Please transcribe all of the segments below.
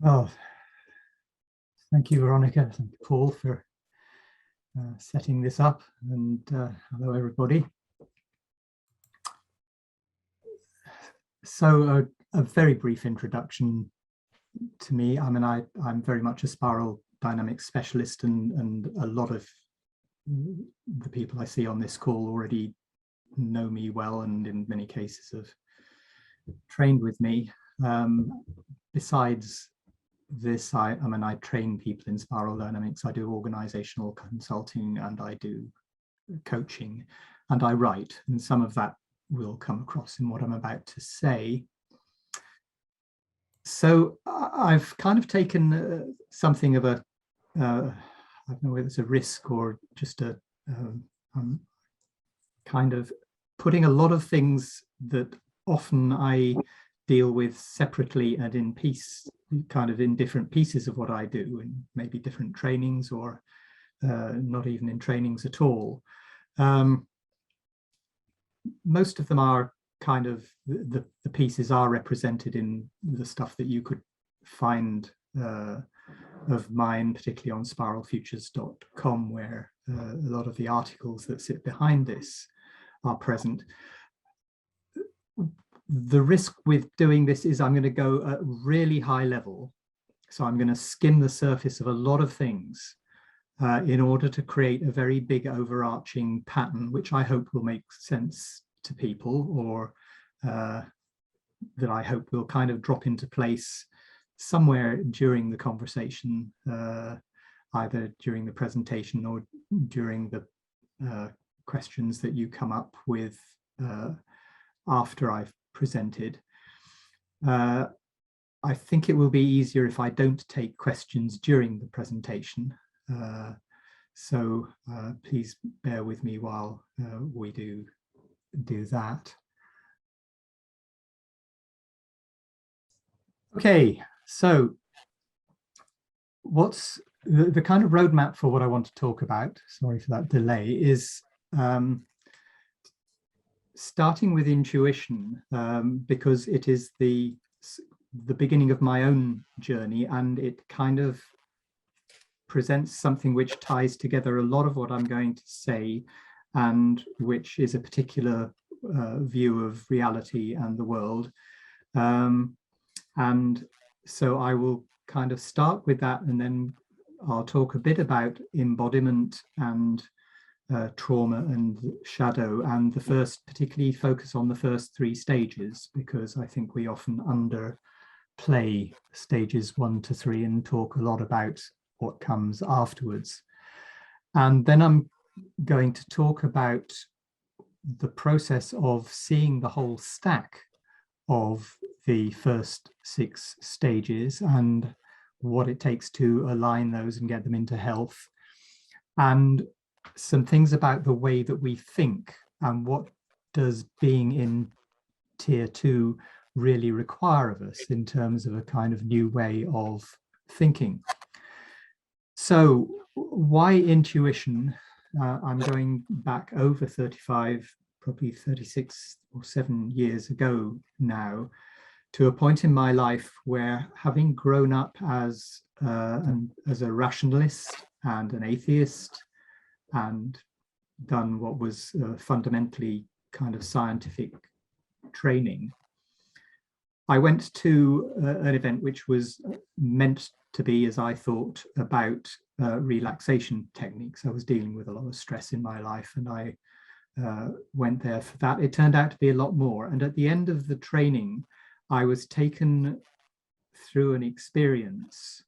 Well, thank you, Veronica. Thank you, Paul, for setting this up. And hello, everybody. So a very brief introduction to me. I mean, I'm very much a spiral dynamics specialist, and a lot of the people I see on this call already know me well, and in many cases have trained with me. Besides this, I train people in spiral dynamics. I do organizational consulting, and I do coaching, and I write, and some of that will come across in what I'm about to say. So I've kind of taken something of a, I don't know whether it's a risk or just a kind of putting a lot of things that often I deal with separately and in piece, kind of in different pieces of what I do, and maybe different trainings, or not even in trainings at all. Most of them are kind of, the pieces are represented in the stuff that you could find of mine, particularly on spiralfutures.com, where a lot of the articles that sit behind this are present. The risk with doing this is I'm going to go at really high level. So I'm going to skim the surface of a lot of things in order to create a very big overarching pattern, which I hope will make sense to people, or that I hope will kind of drop into place somewhere during the conversation, either during the presentation or during the questions that you come up with after I've presented. I think it will be easier if I don't take questions during the presentation. So please bear with me while we do that. Okay, so what's the kind of roadmap for what I want to talk about, sorry for that delay, is starting with intuition, because it is the beginning of my own journey, and it kind of presents something which ties together a lot of what I'm going to say, and which is a particular view of reality and the world. And so I will kind of start with that, and then I'll talk a bit about embodiment and trauma and shadow, and the first, particularly focus on the first three stages, because I think we often underplay stages 1 to 3 and talk a lot about what comes afterwards. And then I'm going to talk about the process of seeing the whole stack of the first 6 stages and what it takes to align those and get them into health, and some things about the way that we think, and what does being in tier 2 really require of us in terms of a kind of new way of thinking. So why intuition? I'm going back over 35, probably 36 or 7 years ago now, to a point in my life where, having grown up as a rationalist and an atheist, and done what was fundamentally kind of scientific training, I went to an event which was meant to be, as I thought, about relaxation techniques. I was dealing with a lot of stress in my life, and I went there for that. It turned out to be a lot more. And at the end of the training, I was taken through an experience,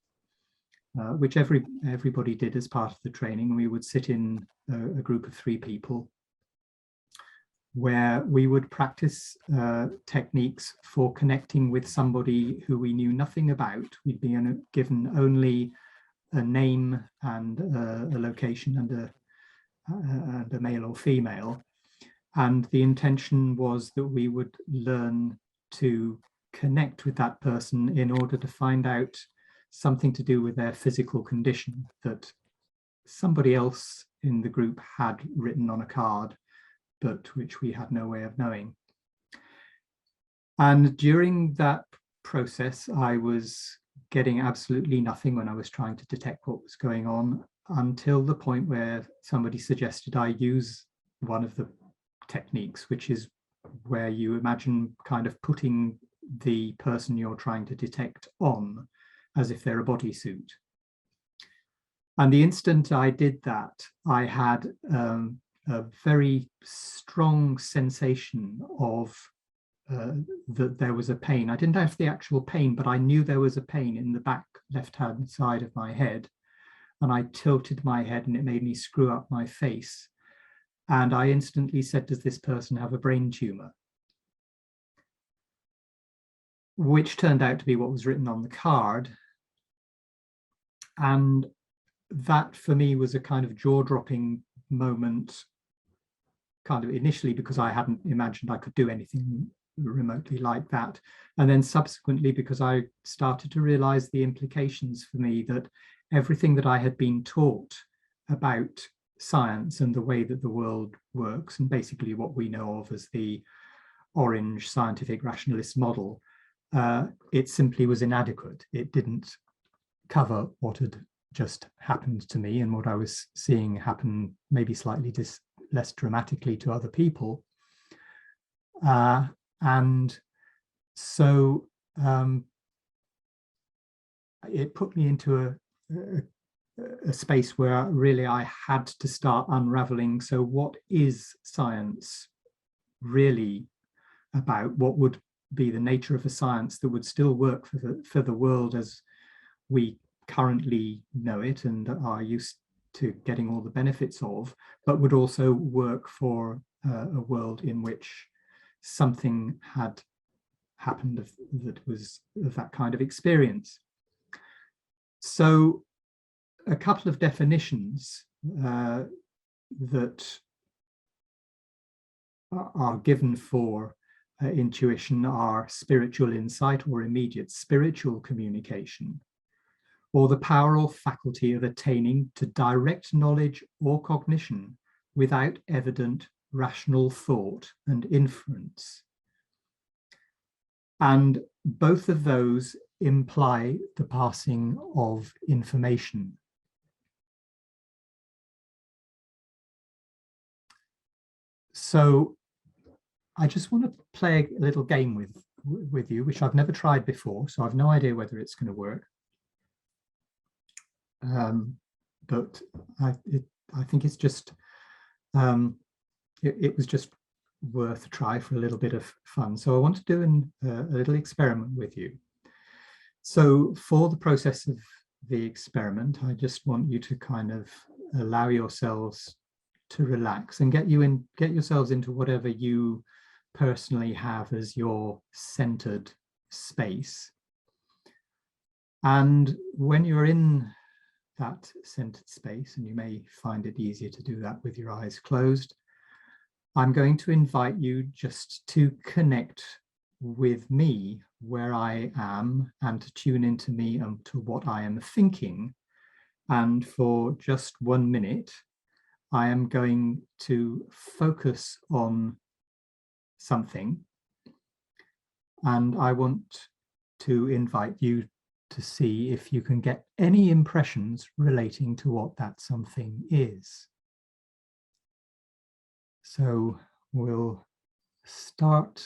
which everybody did as part of the training. We would sit in a group of 3 people, where we would practice techniques for connecting with somebody who we knew nothing about. We'd be given only a name and a location and a male or female. And the intention was that we would learn to connect with that person in order to find out something to do with their physical condition that somebody else in the group had written on a card, but which we had no way of knowing. And during that process, I was getting absolutely nothing when I was trying to detect what was going on, until the point where somebody suggested I use one of the techniques, which is where you imagine kind of putting the person you're trying to detect on as if they're a bodysuit. And the instant I did that, I had a very strong sensation of that there was a pain. I didn't have the actual pain, but I knew there was a pain in the back left-hand side of my head. And I tilted my head and it made me screw up my face. And I instantly said, does this person have a brain tumor? Which turned out to be what was written on the card. And that for me was a kind of jaw-dropping moment, kind of initially because I hadn't imagined I could do anything remotely like that. And then subsequently because I started to realize the implications for me that everything that I had been taught about science and the way that the world works, and basically what we know of as the orange scientific rationalist model, it simply was inadequate. It didn't cover what had just happened to me and what I was seeing happen maybe slightly less dramatically to other people. And so it put me into a space where really I had to start unraveling. So what is science really about? What would be the nature of a science that would still work for the world as we currently know it and are used to getting all the benefits of, but would also work for a world in which something had happened that was of that kind of experience. So a couple of definitions that are given for intuition are spiritual insight or immediate spiritual communication, or the power or faculty of attaining to direct knowledge or cognition without evident rational thought and inference. And both of those imply the passing of information. So I just want to play a little game with you, which I've never tried before, so I've no idea whether it's going to work. But I think it's just, it was just worth a try for a little bit of fun. So I want to do a little experiment with you. So for the process of the experiment, I just want you to kind of allow yourselves to relax and get yourselves into whatever you personally have as your centered space. And when you're in that centered space, and you may find it easier to do that with your eyes closed, I'm going to invite you just to connect with me where I am and to tune into me and to what I am thinking. And for just 1 minute, I am going to focus on something. And I want to invite you to see if you can get any impressions relating to what that something is. So we'll start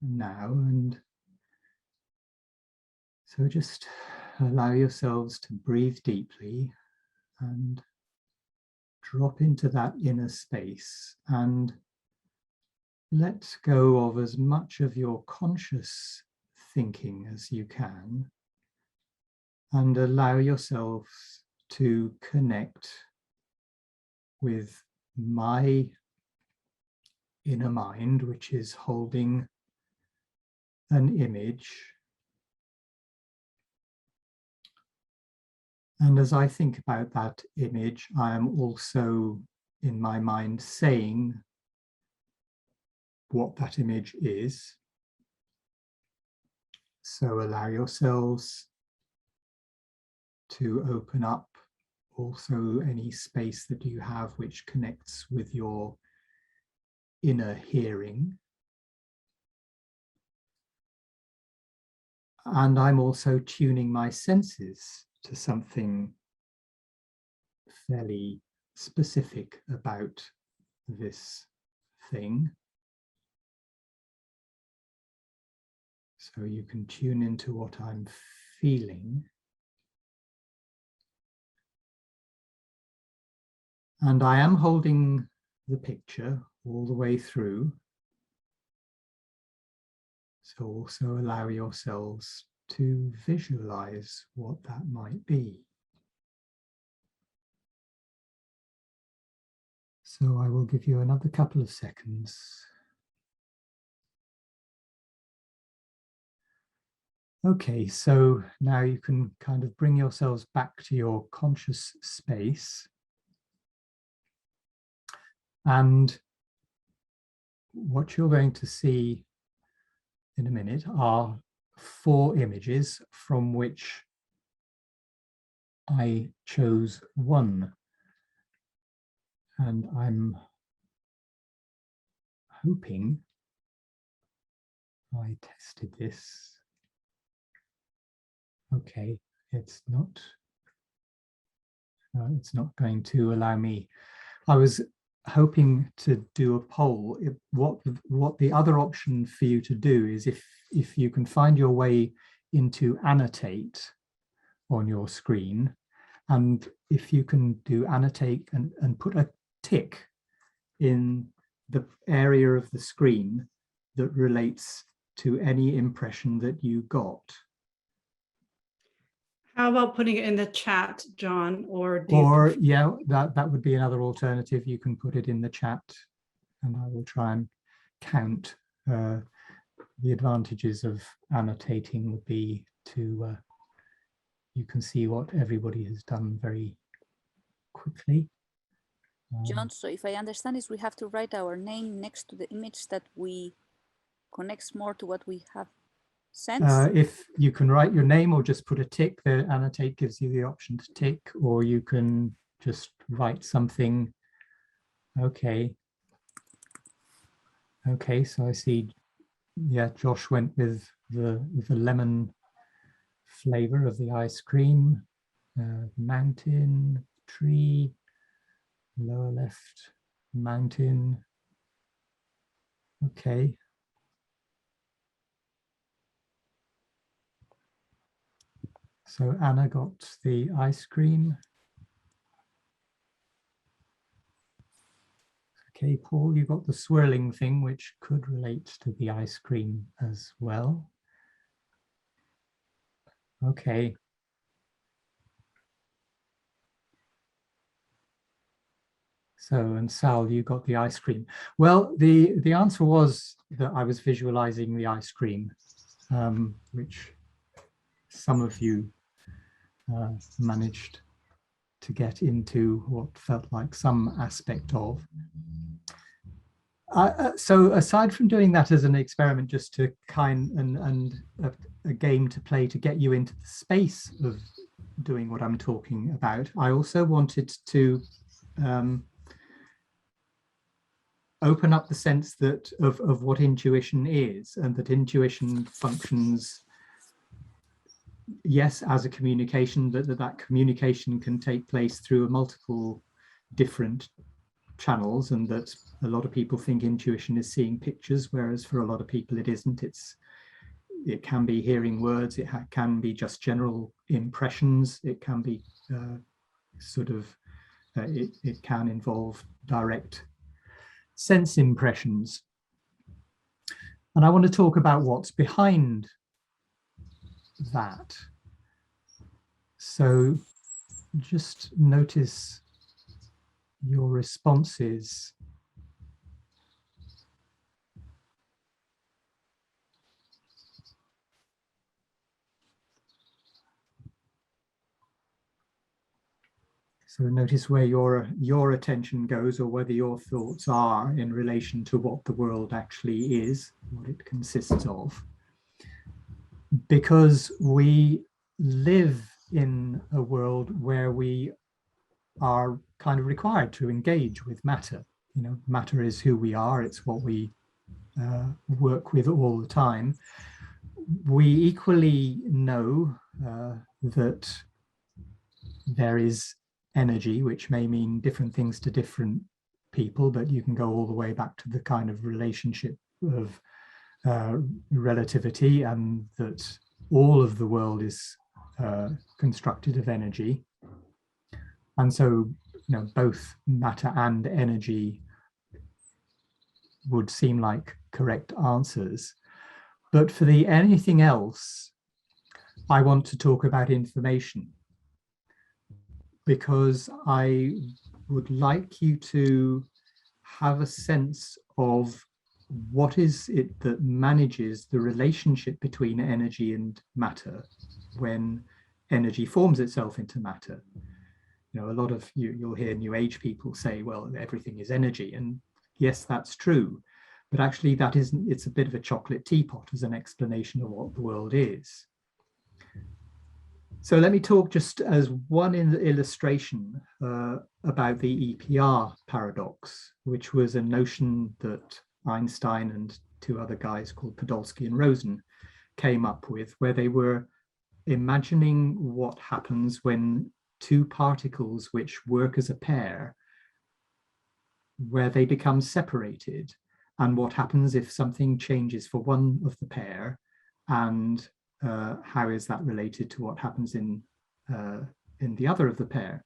now, and so just allow yourselves to breathe deeply and drop into that inner space and let go of as much of your conscious thinking as you can, and allow yourselves to connect with my inner mind, which is holding an image. And as I think about that image, I am also in my mind saying what that image is. So allow yourselves to open up also any space that you have which connects with your inner hearing. And I'm also tuning my senses to something fairly specific about this thing. So you can tune into what I'm feeling. And I am holding the picture all the way through. So also allow yourselves to visualize what that might be. So I will give you another couple of seconds. Okay, so now you can kind of bring yourselves back to your conscious space. And what you're going to see in a minute are 4 images from which I chose one. And I'm hoping I tested this. Okay, it's not going to allow me. I was hoping to do a poll. What the other option for you to do is if you can find your way into annotate on your screen, and if you can do annotate and put a tick in the area of the screen that relates to any impression that you got. How about putting it in the chat, John? Or yeah, that would be another alternative. You can put it in the chat, and I will try and count. The advantages of annotating would be to you can see what everybody has done very quickly. John, so if I understand is we have to write our name next to the image that we connects more to what we have sent. If you can write your name or just put a tick, the annotate gives you the option to tick, or you can just write something. Okay. Okay, so I see, yeah, Josh went with the lemon flavor of the ice cream, mountain, tree, lower left, mountain. Okay. So Anna got the ice cream. Okay, Paul, you got the swirling thing, which could relate to the ice cream as well. Okay. So, and Sal, you got the ice cream. Well, the answer was that I was visualizing the ice cream, which some of you managed to get into what felt like some aspect of. So aside from doing that as an experiment, just to and a game to play to get you into the space of doing what I'm talking about, I also wanted to open up the sense that of what intuition is, and that intuition functions, yes, as a communication, that communication can take place through multiple different channels, and that a lot of people think intuition is seeing pictures, whereas for a lot of people it isn't. It can be hearing words, it can be just general impressions, it can be it can involve direct sense impressions. And I want to talk about what's behind that. So just notice your responses. So notice where your attention goes, or whether your thoughts are in relation to what the world actually is, what it consists of. Because we live in a world where we are kind of required to engage with matter. You know, matter is who we are, it's what we work with all the time. we equally know that there is energy, which may mean different things to different people, but you can go all the way back to the kind of relationship of relativity, and that all of the world is constructed of energy. And so, both matter and energy would seem like correct answers. But for the anything else, I want to talk about information, because I would like you to have a sense of what is it that manages the relationship between energy and matter when energy forms itself into matter. A lot of you'll hear New Age people say, well, everything is energy. And yes, that's true. But actually that isn't, it's a bit of a chocolate teapot as an explanation of what the world is. So let me talk just as one illustration about the EPR paradox, which was a notion that Einstein and two other guys called Podolsky and Rosen came up with, where they were imagining what happens when two particles which work as a pair, where they become separated, and what happens if something changes for one of the pair, and how is that related to what happens in the other of the pair.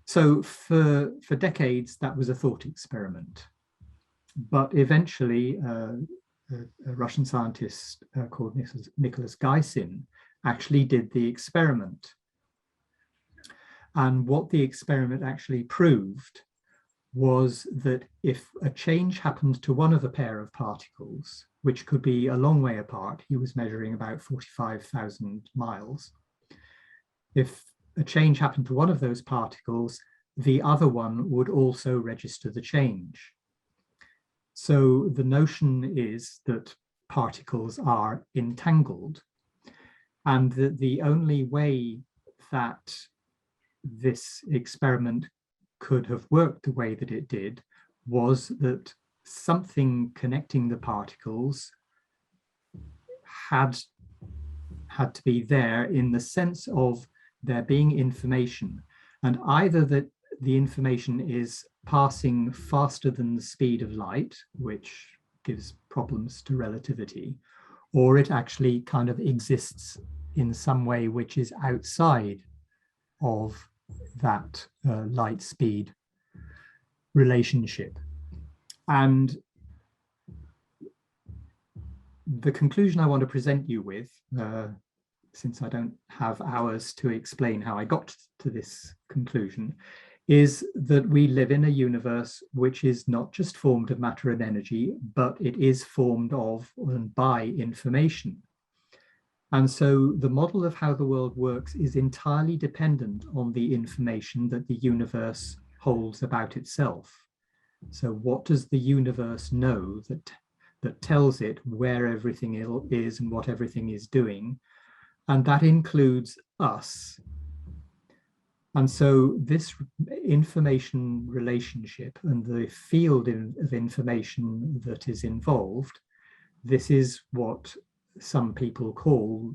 So for decades, that was a thought experiment. But eventually, a Russian scientist called Nicholas Gysin actually did the experiment. And what the experiment actually proved was that if a change happened to one of a pair of particles, which could be a long way apart, he was measuring about 45,000 miles. If a change happened to one of those particles, the other one would also register the change. So the notion is that particles are entangled, and that the only way that this experiment could have worked the way that it did was that something connecting the particles had to be there, in the sense of there being information, and either that the information is passing faster than the speed of light, which gives problems to relativity, or it actually kind of exists in some way which is outside of that light speed relationship. And the conclusion I want to present you with, since I don't have hours to explain how I got to this conclusion, is that we live in a universe which is not just formed of matter and energy, but it is formed of and by information. And so the model of how the world works is entirely dependent on the information that the universe holds about itself. So what does the universe know that tells it where everything is and what everything is doing? And that includes us. And so this information relationship and the field of information that is involved, this is what some people call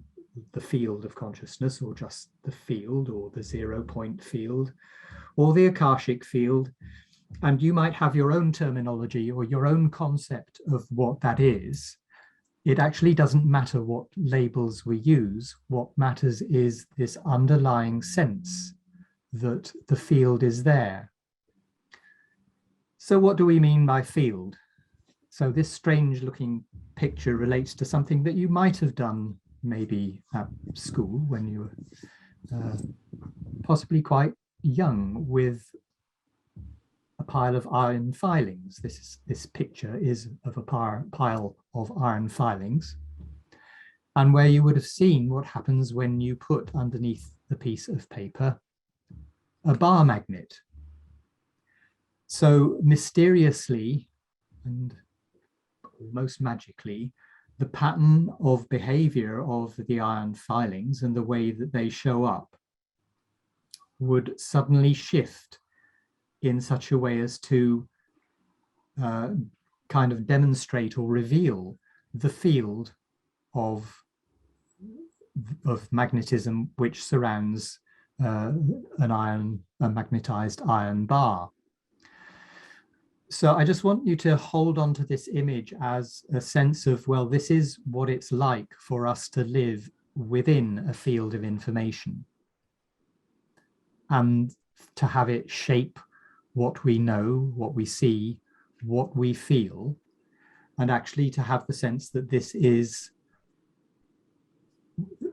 the field of consciousness, or just the field, or the 0 point field, or the Akashic field. And you might have your own terminology or your own concept of what that is. It actually doesn't matter what labels we use. What matters is this underlying sense that the field is there. So what do we mean by field? So this strange looking picture relates to something that you might have done maybe at school when you were possibly quite young, with a pile of iron filings. This picture is of a pile of iron filings, and where you would have seen what happens when you put underneath the piece of paper a bar magnet. So mysteriously and almost magically, the pattern of behavior of the iron filings and the way that they show up would suddenly shift in such a way as to kind of demonstrate or reveal the field of magnetism which surrounds a magnetized iron bar. So I just want you to hold on to this image as a sense of, well, this is what it's like for us to live within a field of information, and to have it shape what we know, what we see, what we feel, and actually to have the sense that this is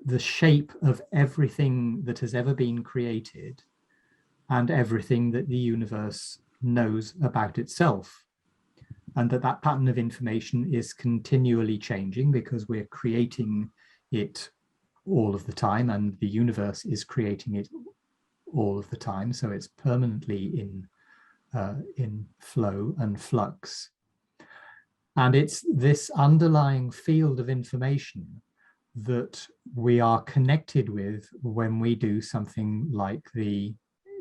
the shape of everything that has ever been created and everything that the universe knows about itself. And that pattern of information is continually changing because we're creating it all of the time, and the universe is creating it all of the time. So it's permanently in flow and flux. And it's this underlying field of information that we are connected with when we do something like the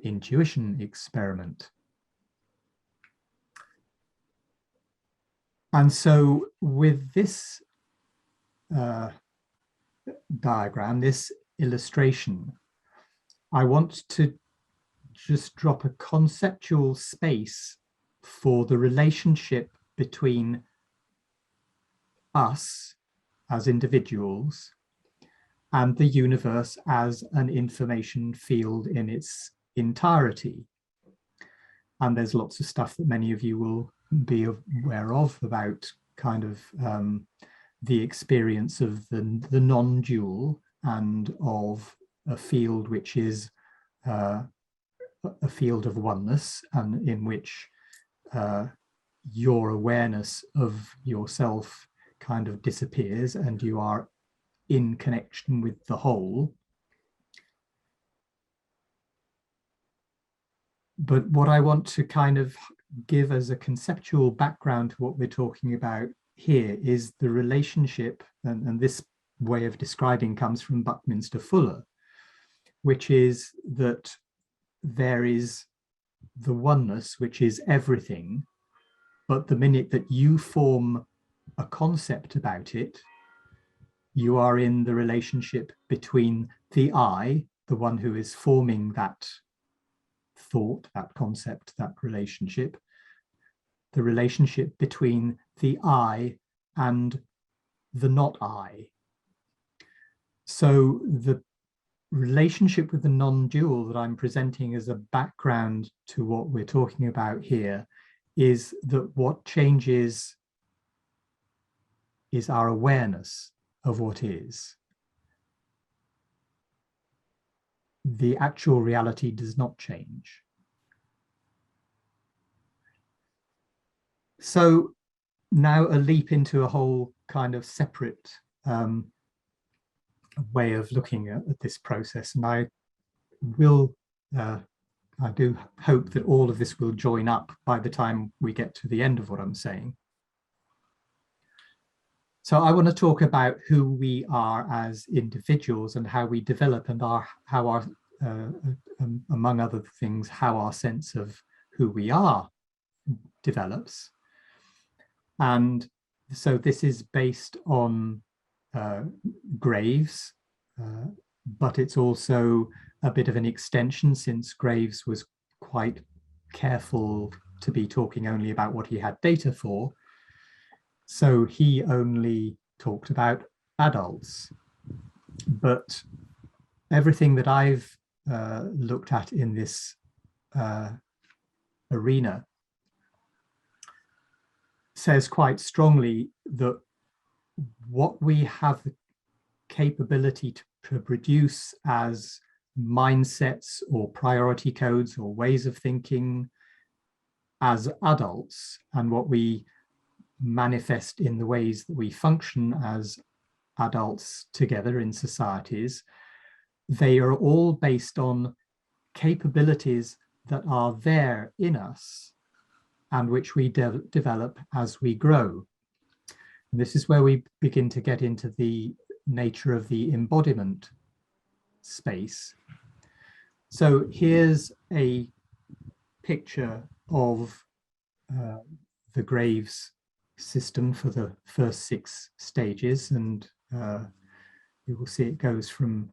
intuition experiment. And so with this diagram, this illustration, I want to just drop a conceptual space for the relationship between us as individuals and the universe as an information field in its entirety. And there's lots of stuff that many of you will be aware of about kind of the experience of the non-dual, and of a field which is a field of oneness, and in which your awareness of yourself kind of disappears and you are in connection with the whole. But what I want to kind of give as a conceptual background to what we're talking about here is the relationship, and this way of describing comes from Buckminster Fuller, which is that there is the oneness, which is everything, but the minute that you form a concept about it, you are in the relationship between the I, the one who is forming that thought, that concept, that relationship, the relationship between the I and the not I. So the relationship with the non-dual that I'm presenting as a background to what we're talking about here is that what changes is our awareness of what is. The actual reality does not change. So now a leap into a whole kind of separate way of looking at this process. And I do hope that all of this will join up by the time we get to the end of what I'm saying. So I want to talk about who we are as individuals and how we develop, and how our among other things, how our sense of who we are develops. And so this is based on Graves, but it's also a bit of an extension, since Graves was quite careful to be talking only about what he had data for. So he only talked about adults. But everything that I've looked at in this arena says quite strongly that what we have the capability to produce as mindsets or priority codes or ways of thinking as adults, and what we manifest in the ways that we function as adults together in societies, they are all based on capabilities that are there in us and which we develop as we grow. And this is where we begin to get into the nature of the embodiment space. So here's a picture of the Graves system for the first 6 stages, and you will see it goes from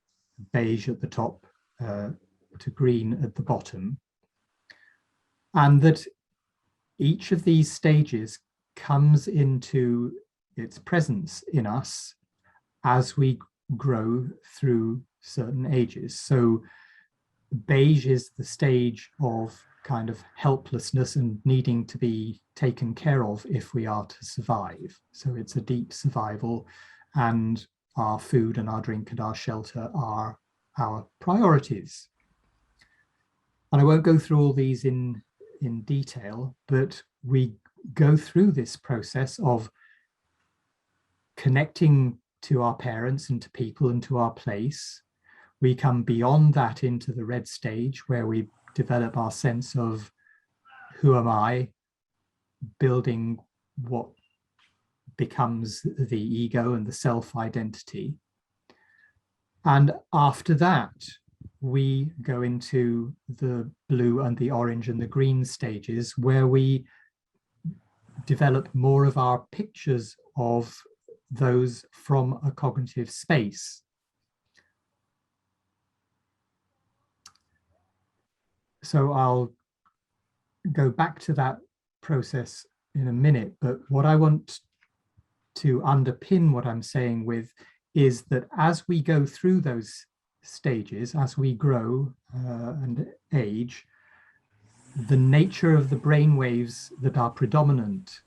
beige at the top to green at the bottom. And that each of these stages comes into its presence in us as we grow through certain ages. So beige is the stage of kind of helplessness and needing to be taken care of if we are to survive. So it's a deep survival, and our food and our drink and our shelter are our priorities. And I won't go through all these in detail, but we go through this process of connecting to our parents and to people and to our place. We come beyond that into the red stage, where we develop our sense of who am I, building what becomes the ego and the self-identity. And after that, we go into the blue and the orange and the green stages, where we develop more of our pictures of those from a cognitive space. So I'll go back to that process in a minute, but what I want to underpin what I'm saying with is that as we go through those stages, as we grow and age, the nature of the brain waves that are predominant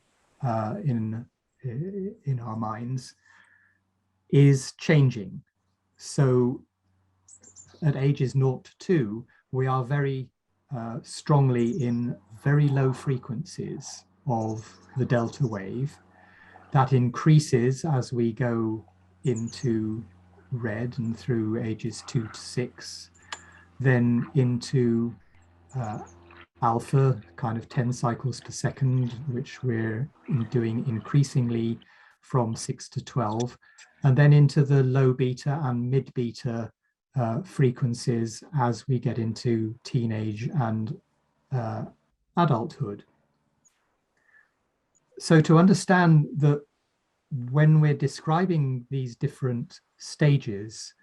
in our minds is changing. So at ages 0 to 2, we are very strongly in very low frequencies of the delta wave. That increases as we go into red and through ages 2 to 6, then into alpha, kind of 10 cycles per second, which we're doing increasingly from 6 to 12, and then into the low beta and mid beta frequencies as we get into teenage and adulthood. So to understand that when we're describing these different stages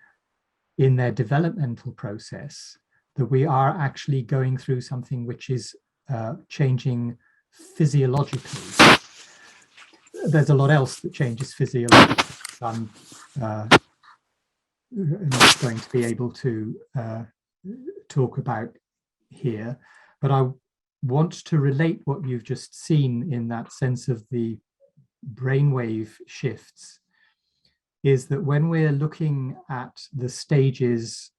in their developmental process, that we are actually going through something which is changing physiologically. There's a lot else that changes physiologically. I'm not going to be able to talk about here, but I want to relate what you've just seen in that sense of the brainwave shifts, is that when we're looking at the stages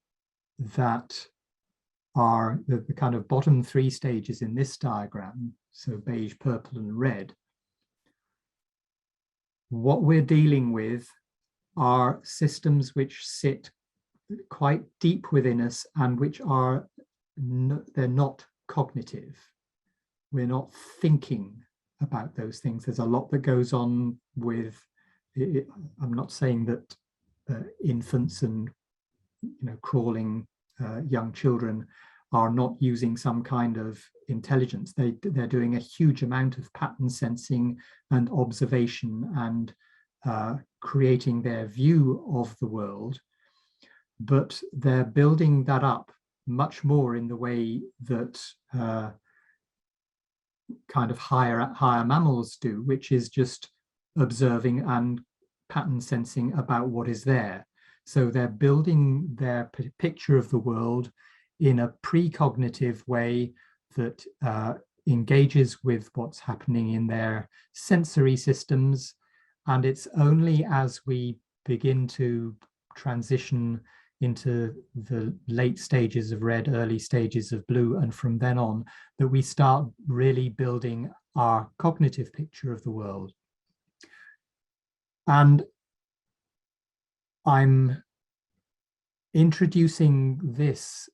that are the kind of bottom 3 stages in this diagram, so beige, purple, and red, what we're dealing with are systems which sit quite deep within us and which are they're not cognitive. We're not thinking about those things. There's a lot that goes on with it. I'm not saying that infants and crawling young children are not using some kind of intelligence. They're doing a huge amount of pattern sensing and observation and creating their view of the world, but they're building that up much more in the way that kind of higher mammals do, which is just observing and pattern sensing about what is there. So they're building their picture of the world in a precognitive way that engages with what's happening in their sensory systems. And it's only as we begin to transition into the late stages of red, early stages of blue, and from then on, that we start really building our cognitive picture of the world. And I'm introducing this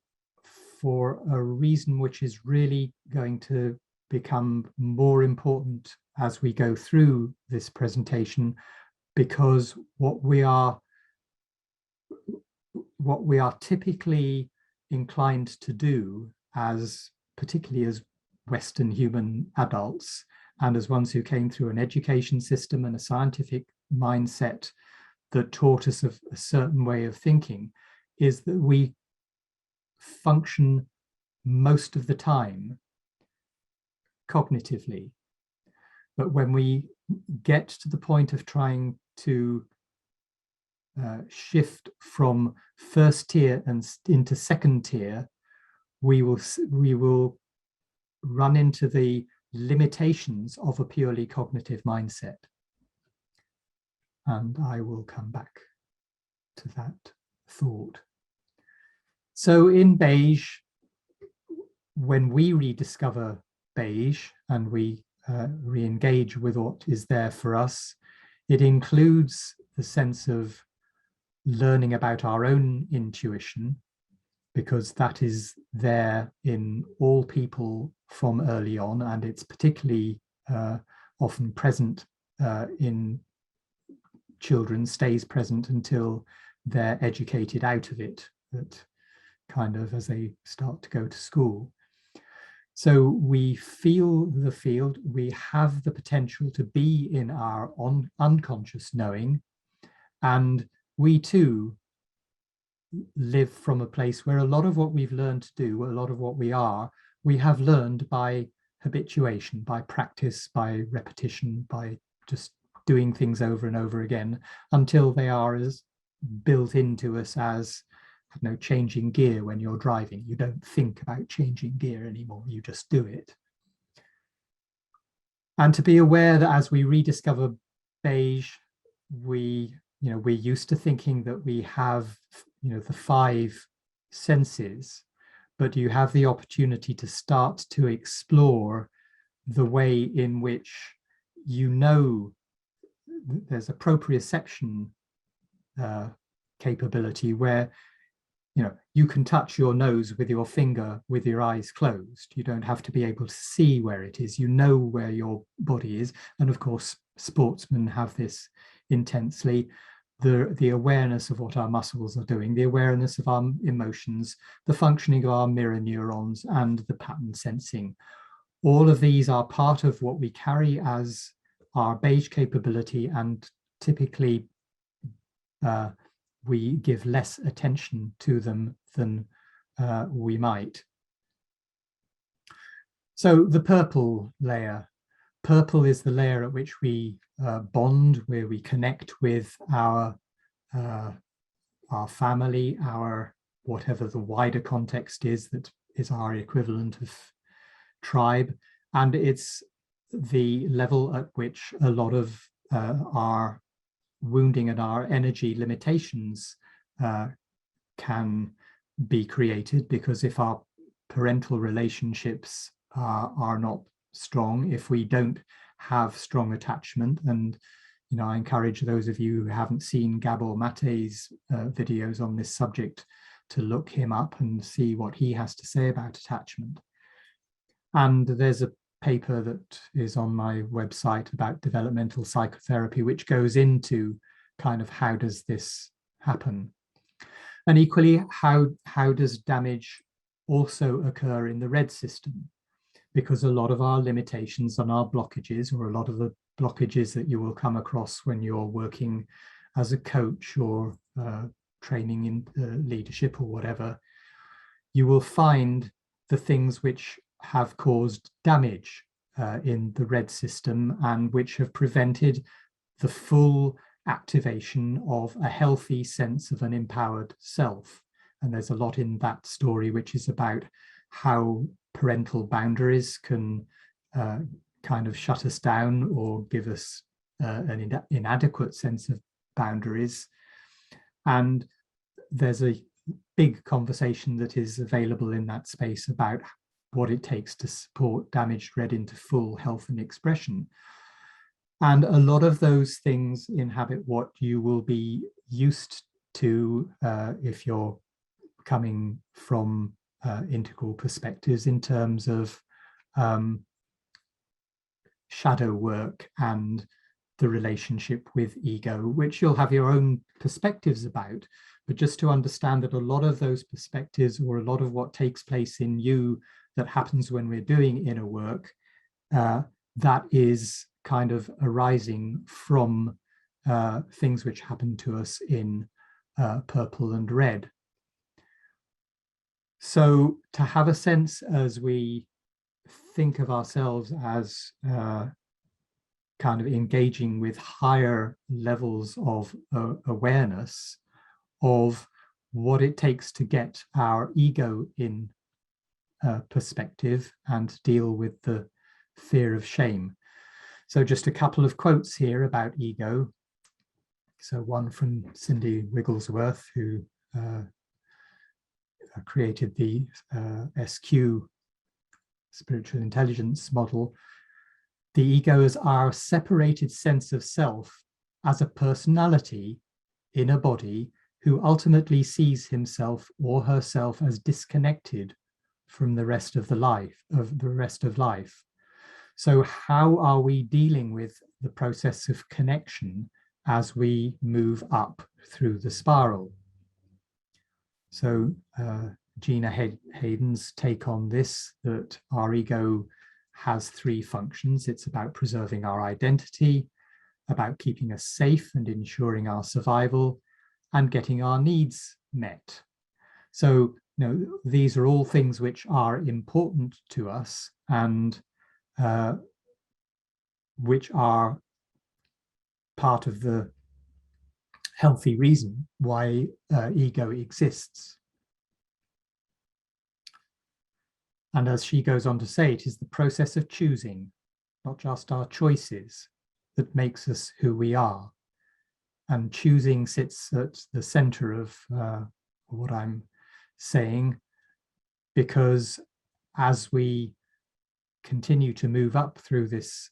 for a reason which is really going to become more important as we go through this presentation, because what we are typically inclined to do, as particularly as Western human adults and as ones who came through an education system and a scientific mindset that taught us a certain way of thinking is that we function most of the time cognitively. But when we get to the point of trying to shift from first tier and into second tier, we will run into the limitations of a purely cognitive mindset. And I will come back to that thought. So in beige, when we rediscover beige and we re-engage with what is there for us, it includes the sense of learning about our own intuition, because that is there in all people from early on, and it's particularly often present in children, stays present until they're educated out of it, that kind of as they start to go to school. So we feel the field, we have the potential to be in our unconscious knowing, and we too live from a place where a lot of what we've learned to do, a lot of what we have learned by habituation, by practice, by repetition, by just doing things over and over again until they are as built into us as, you know, changing gear when you're driving. You don't think about changing gear anymore, you just do it. And to be aware that as we rediscover beige, we're used to thinking that we have, the 5 senses, but you have the opportunity to start to explore the way in which there's a proprioception capability where you can touch your nose with your finger with your eyes closed. You don't have to be able to see where it is. You know where your body is. And of course, sportsmen have this intensely. The awareness of what our muscles are doing, the awareness of our emotions, the functioning of our mirror neurons, and the pattern sensing. All of these are part of what we carry as our beige capability, and typically we give less attention to them than we might. So the purple layer. Purple is the layer at which we bond, where we connect with our family, our whatever the wider context is that is our equivalent of tribe. And it's the level at which a lot of our wounding and our energy limitations can be created, because if our parental relationships are not strong, if we don't have strong attachment, and I encourage those of you who haven't seen Gabor Mate's videos on this subject to look him up and see what he has to say about attachment. And there's a paper that is on my website about developmental psychotherapy, which goes into kind of how does this happen. And equally, how does damage also occur in the red system? Because a lot of our limitations and our blockages, or a lot of the blockages that you will come across when you're working as a coach or training in leadership or whatever, you will find the things which have caused damage in the red system, and which have prevented the full activation of a healthy sense of an empowered self. And there's a lot in that story which is about how parental boundaries can kind of shut us down or give us an inadequate sense of boundaries. And there's a big conversation that is available in that space about what it takes to support damaged red into full health and expression. And a lot of those things inhabit what you will be used to if you're coming from integral perspectives, in terms of shadow work and the relationship with ego, which you'll have your own perspectives about. But just to understand that a lot of those perspectives, or a lot of what takes place in you that happens when we're doing inner work, that is kind of arising from things which happen to us in purple and red. So to have a sense as we think of ourselves as kind of engaging with higher levels of awareness of what it takes to get our ego in perspective and deal with the fear of shame. So just a couple of quotes here about ego. So one from Cindy Wigglesworth, who created the SQ, spiritual intelligence model. The ego is our separated sense of self as a personality in a body who ultimately sees himself or herself as disconnected from the rest of life. So how are we dealing with the process of connection as we move up through the spiral? So Gina Hayden's take on this, that our ego has three functions. It's about preserving our identity, about keeping us safe and ensuring our survival, and getting our needs met. So, these are all things which are important to us and which are part of the healthy reason why ego exists. And as she goes on to say, it is the process of choosing, not just our choices, that makes us who we are. And choosing sits at the center of what I'm saying, because as we continue to move up through this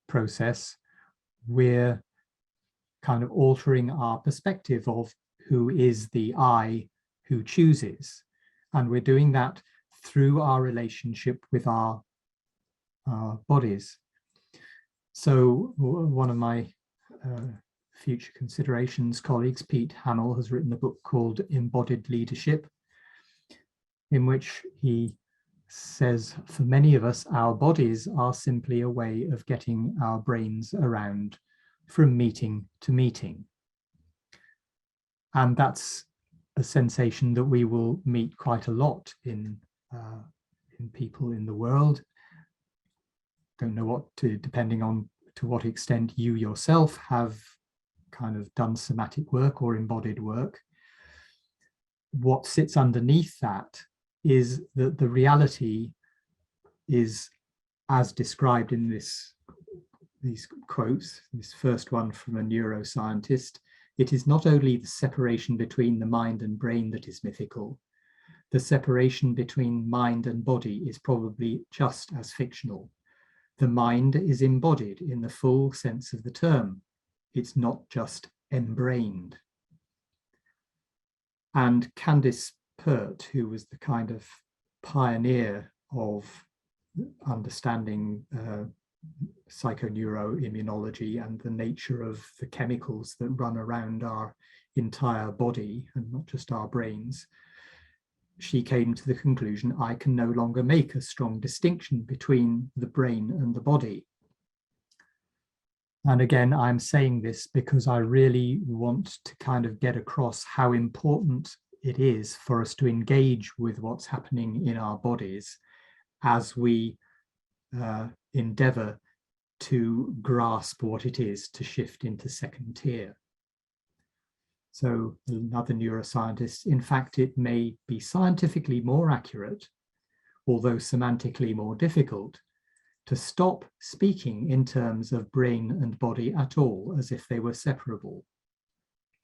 process, we're kind of altering our perspective of who is the I who chooses. And we're doing that through our relationship with our bodies. So one of my future considerations colleagues, Pete Hamill, has written a book called Embodied Leadership, in which he says, for many of us, our bodies are simply a way of getting our brains around from meeting to meeting. And that's a sensation that we will meet quite a lot in people in the world. Don't know what to, depending on to what extent you yourself have kind of done somatic work or embodied work. What sits underneath that is that the reality is, as described in these quotes, this first one from a neuroscientist, it is not only the separation between the mind and brain that is mythical. The separation between mind and body is probably just as fictional. The mind is embodied in the full sense of the term. It's not just embrained. And Candice Pert, who was the kind of pioneer of understanding psychoneuroimmunology and the nature of the chemicals that run around our entire body and not just our brains, she came to the conclusion, I can no longer make a strong distinction between the brain and the body. And again, I'm saying this because I really want to kind of get across how important it is for us to engage with what's happening in our bodies as we endeavor to grasp what it is to shift into second tier. So another neuroscientist, in fact, it may be scientifically more accurate, although semantically more difficult, to stop speaking in terms of brain and body at all, as if they were separable,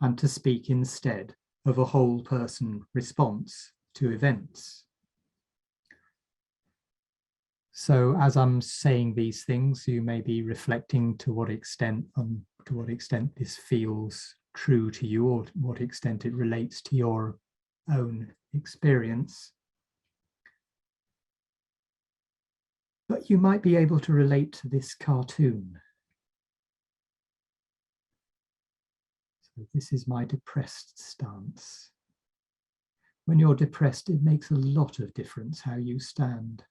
and to speak instead of a whole person response to events. So as I'm saying these things, you may be reflecting to what extent this feels true to you, or to what extent it relates to your own experience. But you might be able to relate to this cartoon. So this is my depressed stance. When you're depressed, it makes a lot of difference how you stand.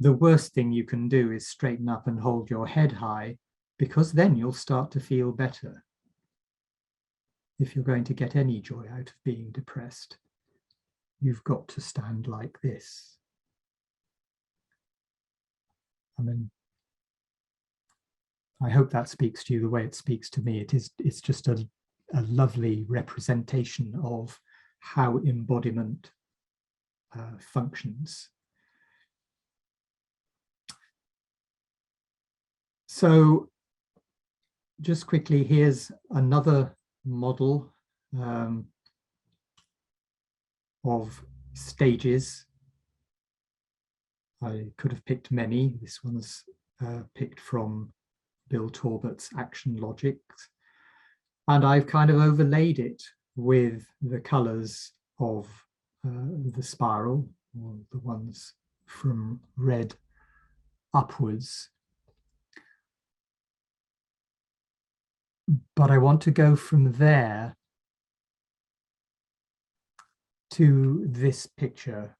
The worst thing you can do is straighten up and hold your head high, because then you'll start to feel better. If you're going to get any joy out of being depressed, you've got to stand like this. I mean, I hope that speaks to you the way it speaks to me. It's just a lovely representation of how embodiment functions. So just quickly, here's another model of stages. I could have picked many. This one's picked from Bill Torbert's Action Logic. And I've kind of overlaid it with the colors of the spiral, or the ones from red upwards. But I want to go from there to this picture.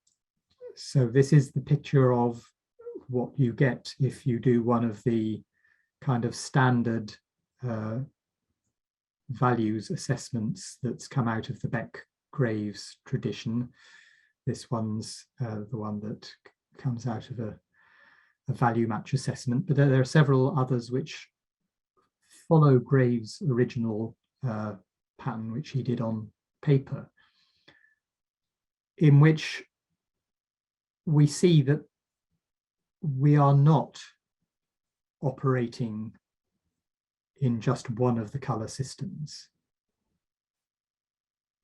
So this is the picture of what you get if you do one of the kind of standard values assessments that's come out of the Beck-Graves tradition. This one's the one that comes out of a value match assessment, but there are several others which follow Graves' original pattern, which he did on paper, in which we see that we are not operating in just one of the color systems,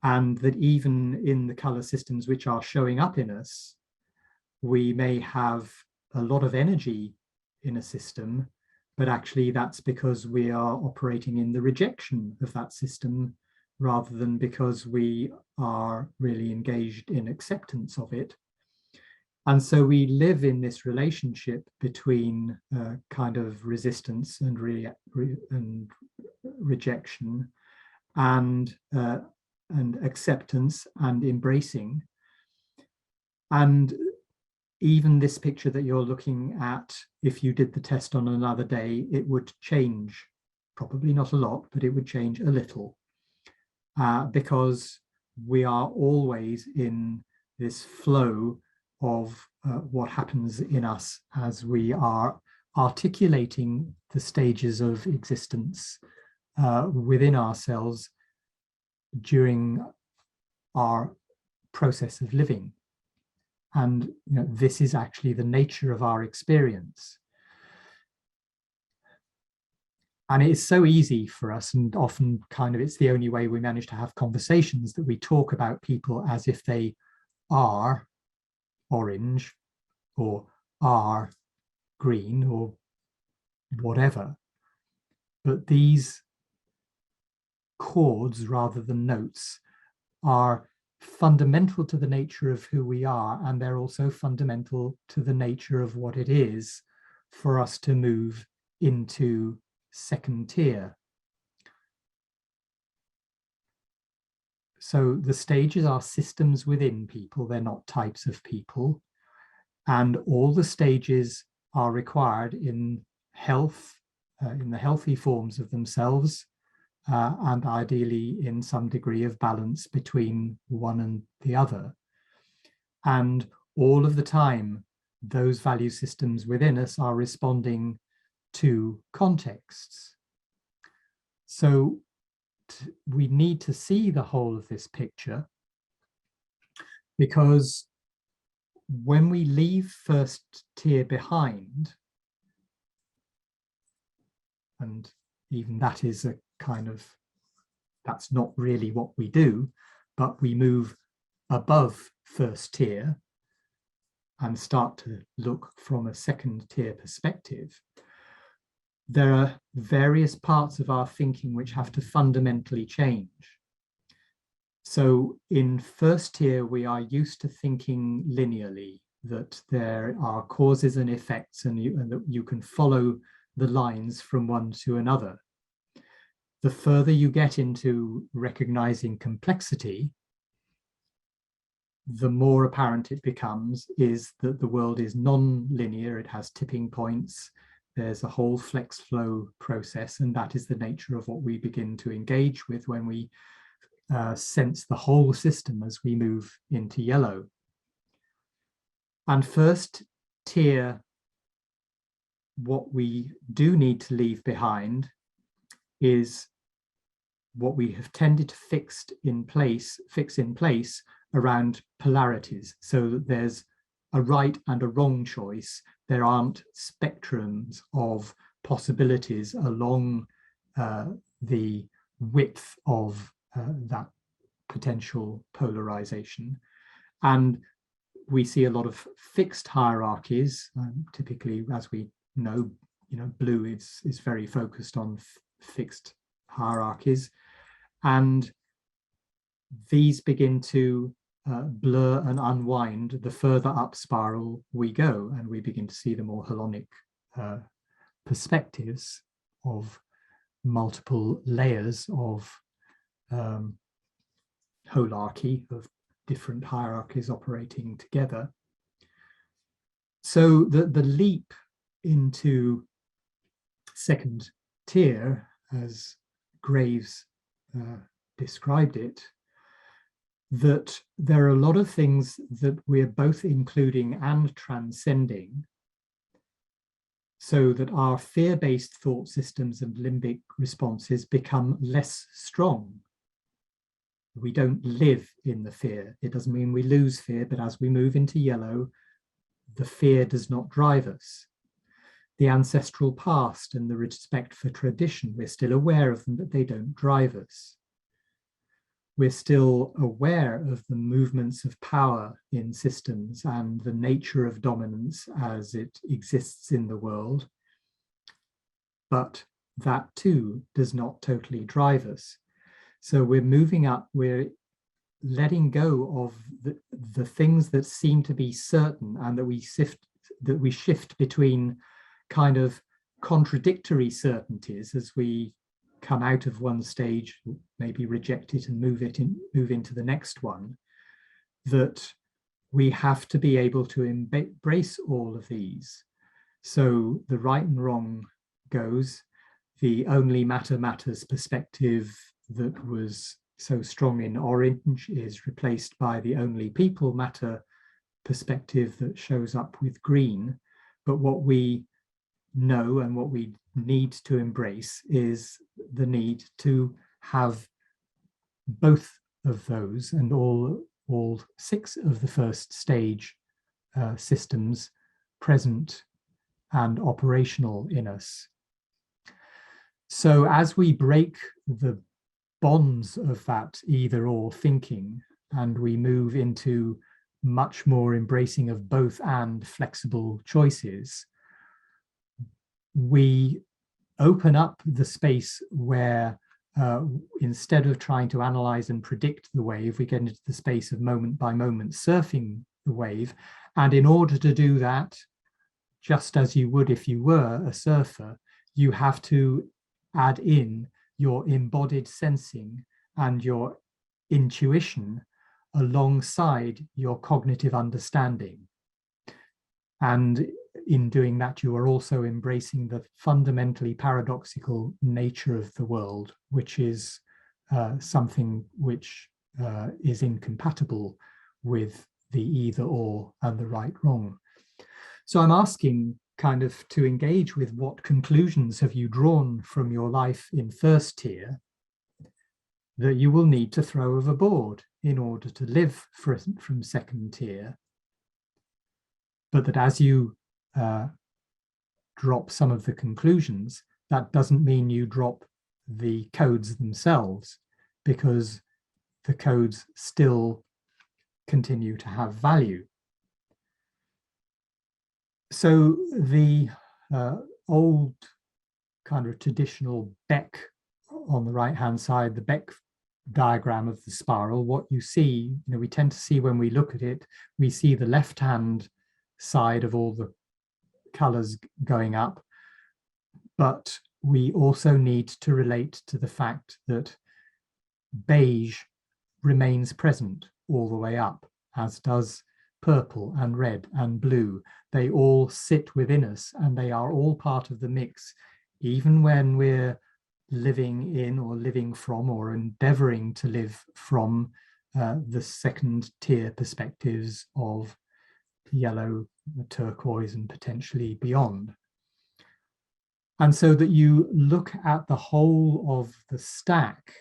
and that even in the color systems which are showing up in us, we may have a lot of energy in a system, but actually that's because we are operating in the rejection of that system rather than because we are really engaged in acceptance of it. And so we live in this relationship between kind of resistance and rejection, and acceptance and embracing. And even this picture that you're looking at, if you did the test on another day, it would change, probably not a lot, but it would change a little, because we are always in this flow of what happens in us as we are articulating the stages of existence within ourselves during our process of living. And this is actually the nature of our experience. And it's so easy for us, and often kind of it's the only way we manage to have conversations, that we talk about people as if they are orange or are green or whatever. But these chords rather than notes are fundamental to the nature of who we are, and they're also fundamental to the nature of what it is for us to move into second tier. So the stages are systems within people, they're not types of people, and all the stages are required in health, in the healthy forms of themselves, and ideally in some degree of balance between one and the other. And all of the time, those value systems within us are responding to contexts. So we need to see the whole of this picture, because when we leave first tier behind, and even that is a kind of, that's not really what we do, but we move above first tier and start to look from a second tier perspective, there are various parts of our thinking which have to fundamentally change. So in first tier, we are used to thinking linearly, that there are causes and effects, and that you can follow the lines from one to another. The further you get into recognizing complexity, the more apparent it becomes is that the world is non-linear, it has tipping points, there's a whole flex flow process, and that is the nature of what we begin to engage with when we sense the whole system as we move into yellow. And first tier, what we do need to leave behind is what we have tended to fix in place around polarities, so that there's a right and a wrong choice. There aren't spectrums of possibilities along the width of that potential polarization. And we see a lot of fixed hierarchies. Typically, as we know, blue is very focused on fixed hierarchies, and these begin to blur and unwind the further up spiral we go, and we begin to see the more holonic perspectives of multiple layers of holarchy, of different hierarchies operating together. So the leap into second tier, as Graves described it, that there are a lot of things that we're both including and transcending, so that our fear-based thought systems and limbic responses become less strong. We don't live in the fear. It doesn't mean we lose fear, but as we move into yellow, the fear does not drive us. The ancestral past and the respect for tradition, we're still aware of them, but they don't drive us. We're still aware of the movements of power in systems and the nature of dominance as it exists in the world, but that too does not totally drive us. So we're moving up, we're letting go of the things that seem to be certain, and that we shift between kind of contradictory certainties as we come out of one stage, maybe reject it and move into the next one, that we have to be able to embrace all of these. So the right and wrong goes, the only matter matters perspective that was so strong in orange is replaced by the only people matter perspective that shows up with green. But what we know and what we need to embrace is the need to have both of those, and all 6 of the first stage systems present and operational in us. So as we break the bonds of that either or thinking, and we move into much more embracing of both and flexible choices, we open up the space where instead of trying to analyze and predict the wave, we get into the space of moment by moment surfing the wave. And in order to do that, just as you would if you were a surfer, you have to add in your embodied sensing and your intuition alongside your cognitive understanding. And in doing that, you are also embracing the fundamentally paradoxical nature of the world, which is something which is incompatible with the either or and the right wrong. So I'm asking kind of to engage with what conclusions have you drawn from your life in first tier that you will need to throw overboard in order to live from second tier, but that as you drop some of the conclusions, that doesn't mean you drop the codes themselves, because the codes still continue to have value. So the old kind of traditional Beck on the right-hand side, the Beck diagram of the spiral, what you see, we tend to see when we look at it, we see the left-hand side of all the colors going up, but we also need to relate to the fact that beige remains present all the way up, as does purple and red and blue. They all sit within us, and they are all part of the mix, even when we're living in or living from or endeavoring to live from the second tier perspectives of yellow, turquoise, and potentially beyond. And so that you look at the whole of the stack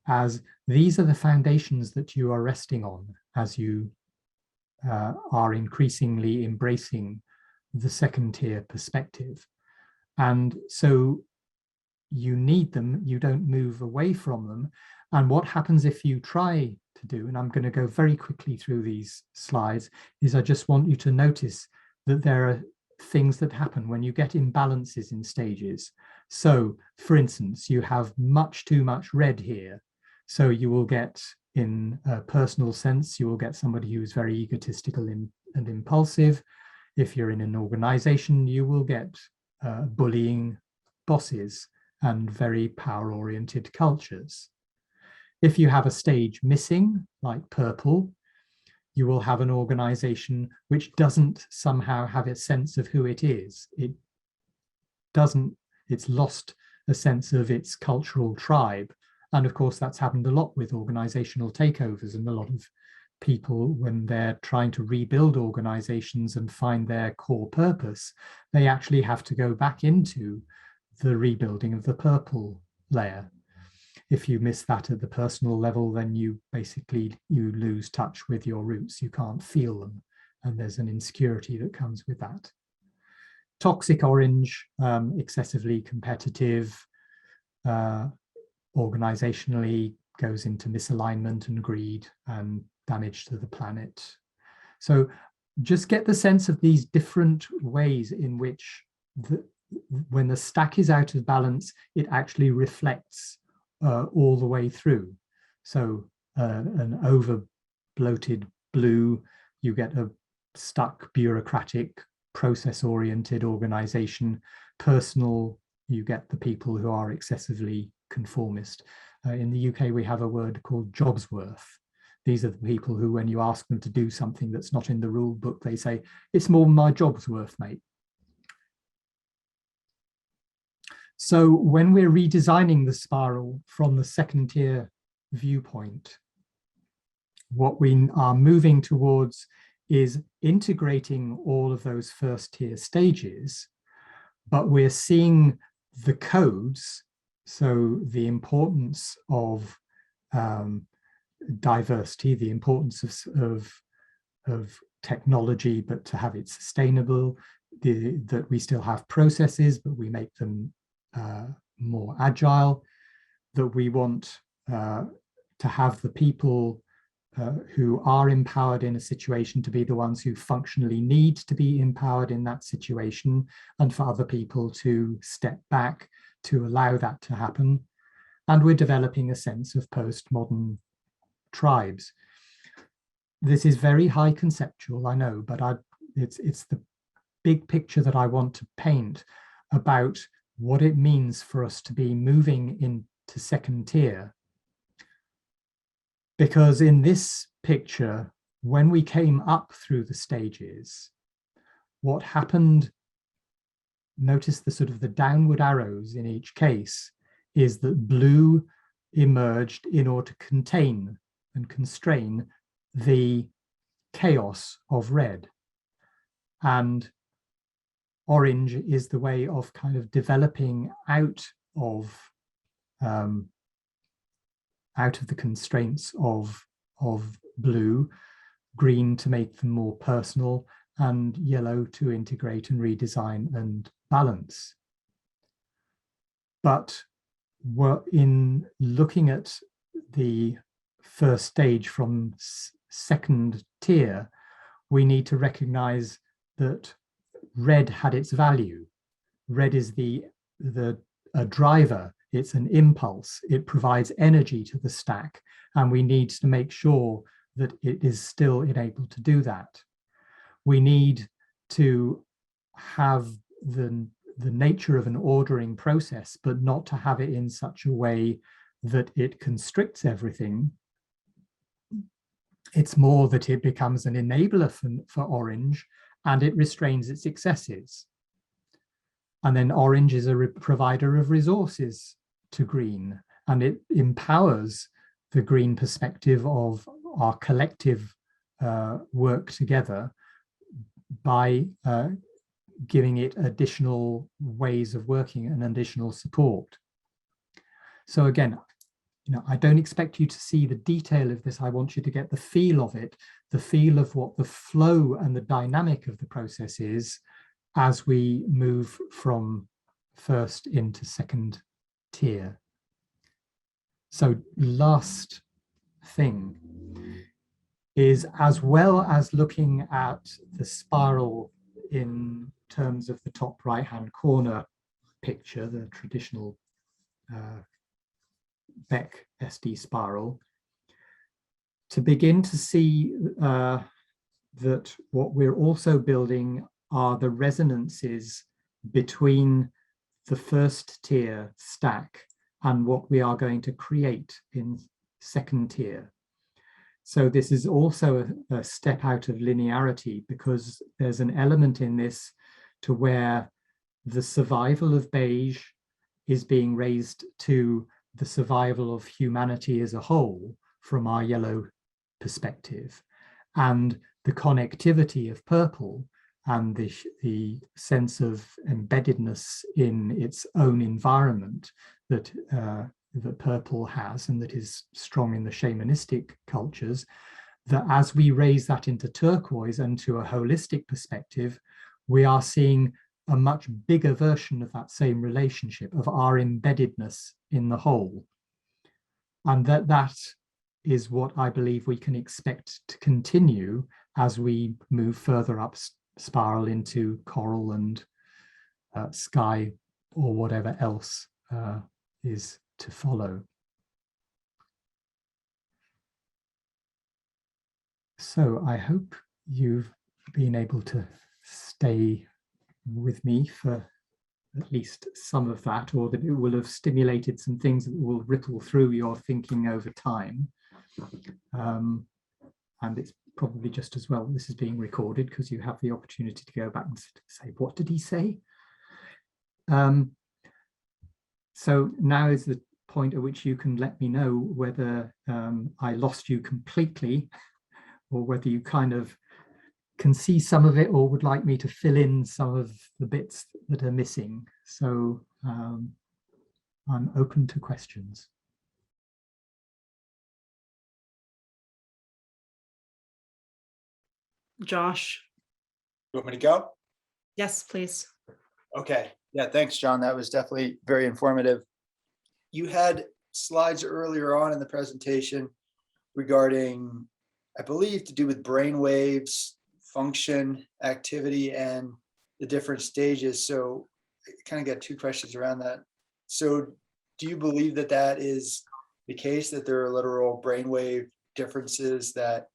as these are the foundations that you are resting on as you are increasingly embracing the second tier perspective. And so you need them, you don't move away from them. And what happens if you try to do, and I'm going to go very quickly through these slides, is I just want you to notice that there are things that happen when you get imbalances in stages. So, for instance, you have much too much red here. So you will get, in a personal sense, you will get somebody who is very egotistical and impulsive. If you're in an organization, you will get bullying bosses and very power-oriented cultures. If you have a stage missing, like purple, you will have an organization which doesn't somehow have a sense of who it is. It's lost a sense of its cultural tribe. And of course, that's happened a lot with organizational takeovers, and a lot of people, when they're trying to rebuild organizations and find their core purpose, they actually have to go back into the rebuilding of the purple layer. If you miss that at the personal level, then you lose touch with your roots. You can't feel them, and there's an insecurity that comes with that. Toxic orange, excessively competitive, organizationally, goes into misalignment and greed and damage to the planet. So just get the sense of these different ways in which when the stack is out of balance, it actually reflects all the way through. So an over bloated blue, you get a stuck, bureaucratic, process-oriented organization. Personal, you get the people who are excessively conformist. In the UK, we have a word called jobs worth. These are the people who, when you ask them to do something that's not in the rule book, they say, it's more than my job's worth, mate. So when we're redesigning the spiral from the second tier viewpoint, what we are moving towards is integrating all of those first tier stages, but we're seeing the codes, so the importance of diversity, the importance of technology, but to have it sustainable, that we still have processes, but we make them more agile, that we want to have the people who are empowered in a situation to be the ones who functionally need to be empowered in that situation, and for other people to step back to allow that to happen. And we're developing a sense of postmodern tribes. This is very high conceptual, I know, but it's the big picture that I want to paint about what it means for us to be moving into second tier. Because in this picture, when we came up through the stages, what happened, notice the sort of the downward arrows in each case, is that blue emerged in order to contain and constrain the chaos of red. And orange is the way of kind of developing out of the constraints of blue, green to make them more personal, and yellow to integrate and redesign and balance. But in looking at the first stage from second tier, we need to recognize that red had its value. Red is a driver. It's an impulse. It provides energy to the stack, and we need to make sure that it is still enabled to do that. We need to have the nature of an ordering process, but not to have it in such a way that it constricts everything. It's more that it becomes an enabler for orange, and it restrains its excesses. And then orange is a provider of resources to green, and it empowers the green perspective of our collective work together by giving it additional ways of working and additional support. So again, I don't expect you to see the detail of this. I want you to get the feel of it, the feel of what the flow and the dynamic of the process is as we move from first into second tier. So last thing is, as well as looking at the spiral in terms of the top right-hand corner picture, the traditional Beck SD spiral, to begin to see that what we're also building are the resonances between the first tier stack and what we are going to create in second tier. So this is also a step out of linearity, because there's an element in this to where the survival of beige is being raised to the survival of humanity as a whole from our yellow perspective, and the connectivity of purple and the sense of embeddedness in its own environment that that purple has, and that is strong in the shamanistic cultures, that as we raise that into turquoise and to a holistic perspective, we are seeing a much bigger version of that same relationship, of our embeddedness in the whole. And that is what I believe we can expect to continue as we move further up spiral into coral and sky, or whatever else is to follow. So I hope you've been able to stay with me for at least some of that, or that it will have stimulated some things that will ripple through your thinking over time. And it's probably just as well this is being recorded, because you have the opportunity to go back and say, what did he say? So now is the point at which you can let me know whether I lost you completely, or whether you kind of can see some of it, or would like me to fill in some of the bits that are missing. So I'm open to questions. Josh. You want me to go? Yes, please. Okay. Yeah, thanks, John. That was definitely very informative. You had slides earlier on in the presentation regarding, I believe, to do with brain waves, function, activity, and the different stages. So I kind of got two questions around that. So do you believe that that is the case, that there are literal brainwave differences that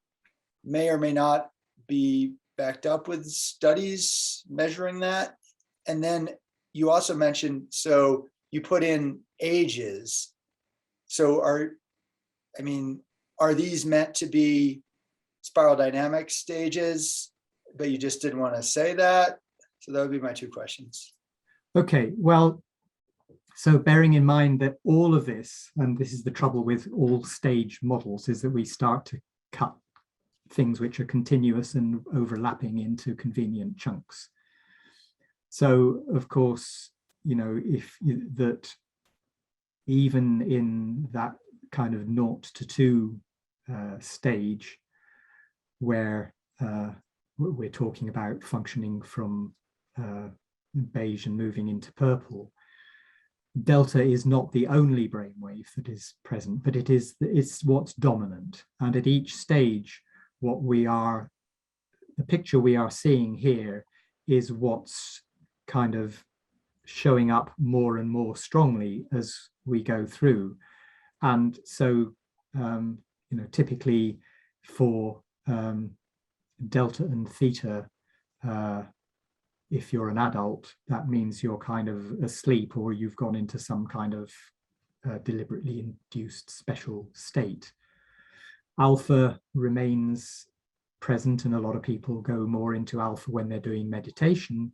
may or may not be backed up with studies measuring that? And then you also mentioned, so you put in ages. So are these meant to be spiral dynamic stages, but you just didn't want to say that? So that would be my two questions. Okay, well, so bearing in mind that all of this, and this is the trouble with all stage models, is that we start to cut things which are continuous and overlapping into convenient chunks. So of course, that even in that kind of 0 to 2 stage, where we're talking about functioning from beige and moving into purple, delta is not the only brainwave that is present, but it's what's dominant. And at each stage, the picture we are seeing here is what's kind of showing up more and more strongly as we go through. And so, typically for delta and theta, if you're an adult, that means you're kind of asleep, or you've gone into some kind of deliberately induced special state. Alpha remains present, and a lot of people go more into alpha when they're doing meditation,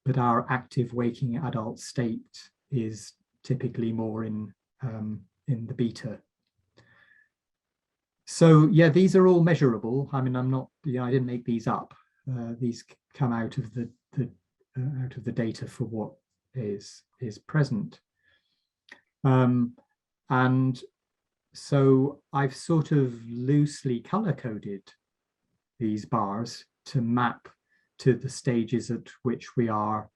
but our active waking adult state is typically more in the beta. So yeah, these are all measurable. I mean, I'm not, I didn't make these up. These come out of the data for what is present. And so I've sort of loosely color coded these bars to map to the stages at which we are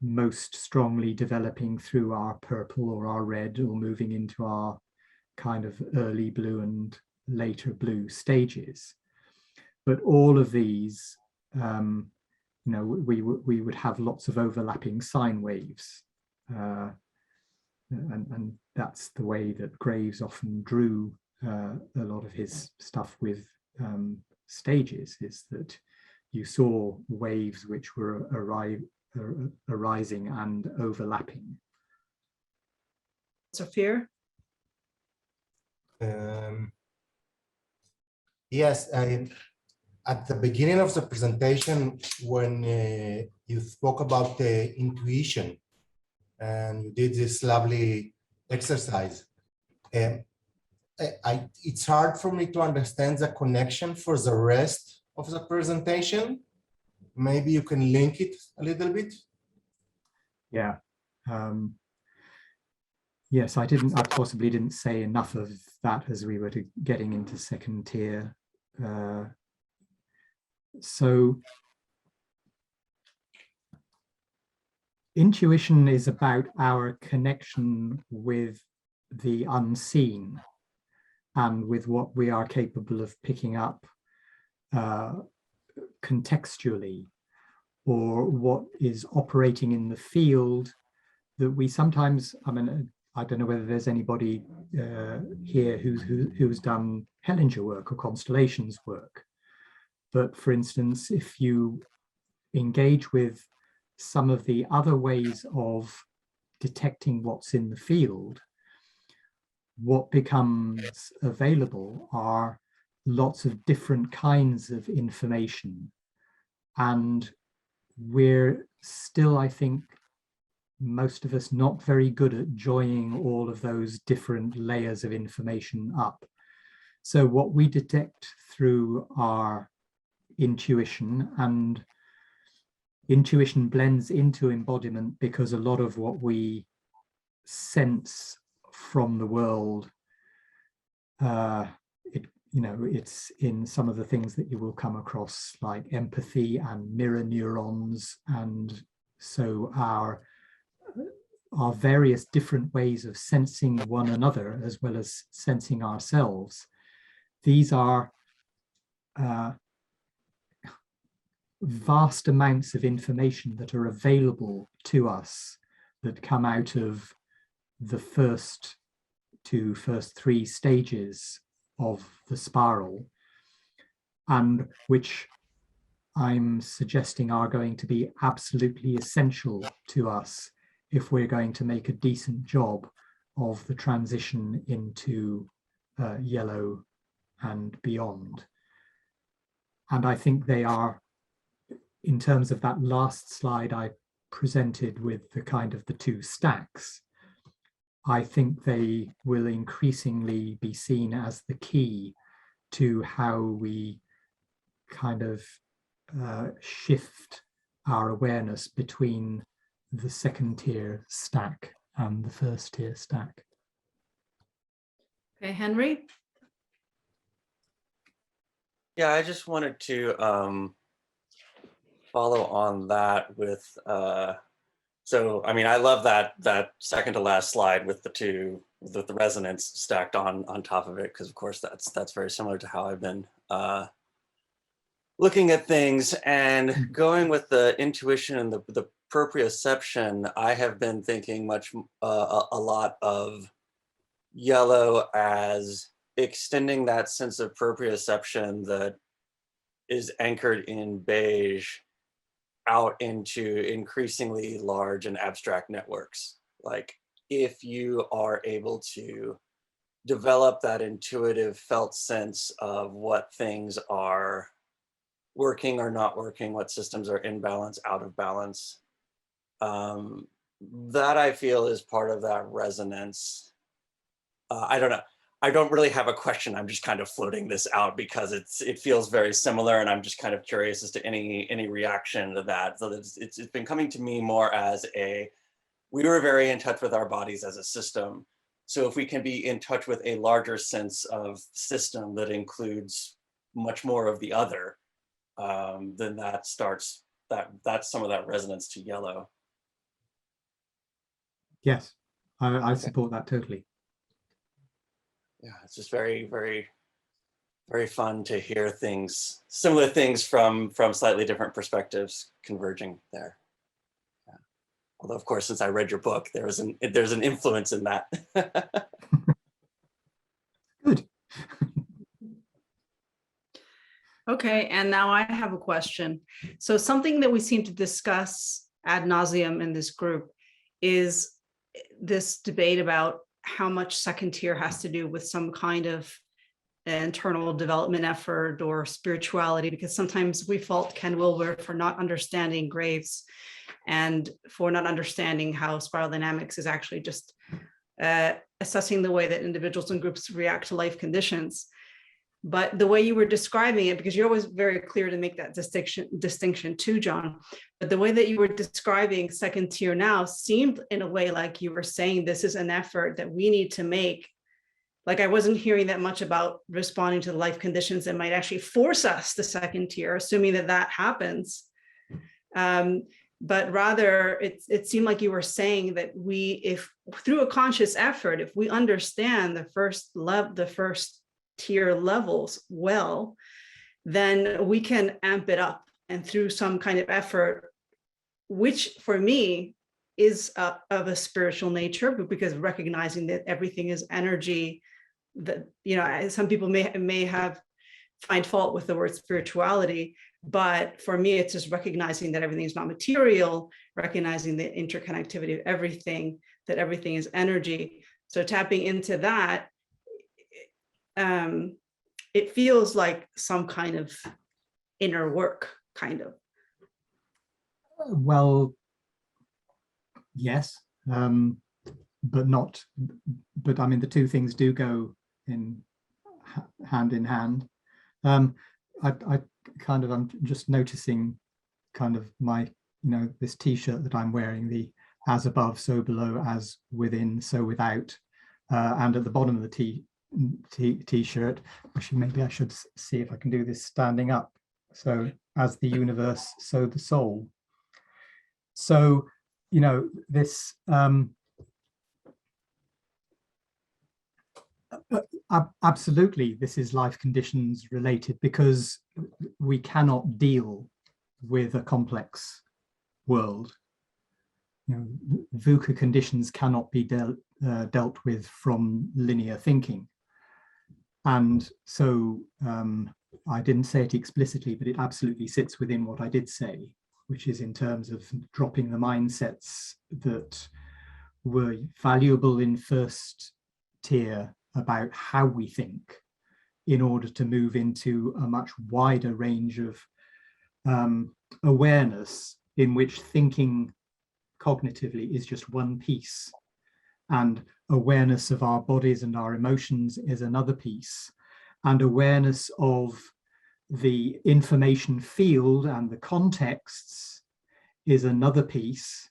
most strongly developing through our purple or our red, or moving into our kind of early blue and later blue stages. But all of these, we would have lots of overlapping sine waves. And that's the way that Graves often drew a lot of his stuff with stages, is that you saw waves which were arising and overlapping. Sophia? Yes, at the beginning of the presentation, when you spoke about the intuition and you did this lovely exercise, it's hard for me to understand the connection for the rest of the presentation. Maybe you can link it a little bit. Yeah. Yes, I possibly didn't say enough of that as we were getting into second tier. So intuition is about our connection with the unseen and with what we are capable of picking up contextually, or what is operating in the field that we sometimes, I mean, I don't know whether there's anybody here who's done Hellinger work or constellations work. But for instance, if you engage with some of the other ways of detecting what's in the field, what becomes available are lots of different kinds of information. And we're still, I think, most of us not very good at joining all of those different layers of information up. So what we detect through our intuition, and intuition blends into embodiment because a lot of what we sense from the world, it's in some of the things that you will come across, like empathy and mirror neurons. And so our various different ways of sensing one another as well as sensing ourselves, these are vast amounts of information that are available to us that come out of the first three stages of the spiral, and which I'm suggesting are going to be absolutely essential to us if we're going to make a decent job of the transition into yellow and beyond. And I think they are, in terms of that last slide I presented with the kind of the two stacks, I think they will increasingly be seen as the key to how we kind of shift our awareness between the second tier stack and the first tier stack. Okay, Henry? Yeah, I just wanted to follow on that with, so I mean, I love that second to last slide with the resonance stacked on top of it, because of course that's very similar to how I've been looking at things. And going with the intuition and the proprioception, I have been thinking a lot of yellow as extending that sense of proprioception that is anchored in beige out into increasingly large and abstract networks. Like, if you are able to develop that intuitive felt sense of what things are working or not working, what systems are in balance, out of balance. That I feel is part of that resonance. I don't know. I don't really have a question. I'm just kind of floating this out because it feels very similar, and I'm just kind of curious as to any reaction to that. So it's been coming to me more as we were very in touch with our bodies as a system. So if we can be in touch with a larger sense of system that includes much more of the other, then that's some of that resonance to yellow. Yes, I Okay. support that totally. Yeah, it's just very, very, very fun to hear similar things from slightly different perspectives converging there. Yeah. Although, of course, since I read your book, there's an influence in that. Good. Okay, and now I have a question. So something that we seem to discuss ad nauseum in this group is this debate about how much second tier has to do with some kind of internal development effort or spirituality, because sometimes we fault Ken Wilber for not understanding Graves and for not understanding how spiral dynamics is actually just assessing the way that individuals and groups react to life conditions. But the way you were describing it, because you're always very clear to make that distinction too, John, but the way that you were describing second tier now seemed in a way like you were saying this is an effort that we need to make. Like I wasn't hearing that much about responding to the life conditions that might actually force us to second tier, assuming that happens. But rather, it seemed like you were saying that if through a conscious effort, if we understand the first tier levels well, then we can amp it up, and through some kind of effort, which for me is of a spiritual nature, but because recognizing that everything is energy, that some people may find fault with the word spirituality, but for me it's just recognizing that everything is not material, recognizing the interconnectivity of everything, that everything is energy. So tapping into that, it feels like some kind of inner work, kind of. Well, yes, but I mean, the two things do go hand in hand. I'm just noticing kind of my, this t-shirt that I'm wearing, the as above, so below, as within, so without. And at the bottom of the t-shirt, actually, maybe I should see if I can do this standing up. So as the universe, so the soul. So, this absolutely, this is life conditions related, because we cannot deal with a complex world. VUCA conditions cannot be dealt with from linear thinking. And so I didn't say it explicitly, but it absolutely sits within what I did say, which is in terms of dropping the mindsets that were valuable in first tier about how we think, in order to move into a much wider range of awareness, in which thinking cognitively is just one piece, and awareness of our bodies and our emotions is another piece, and awareness of the information field and the contexts is another piece,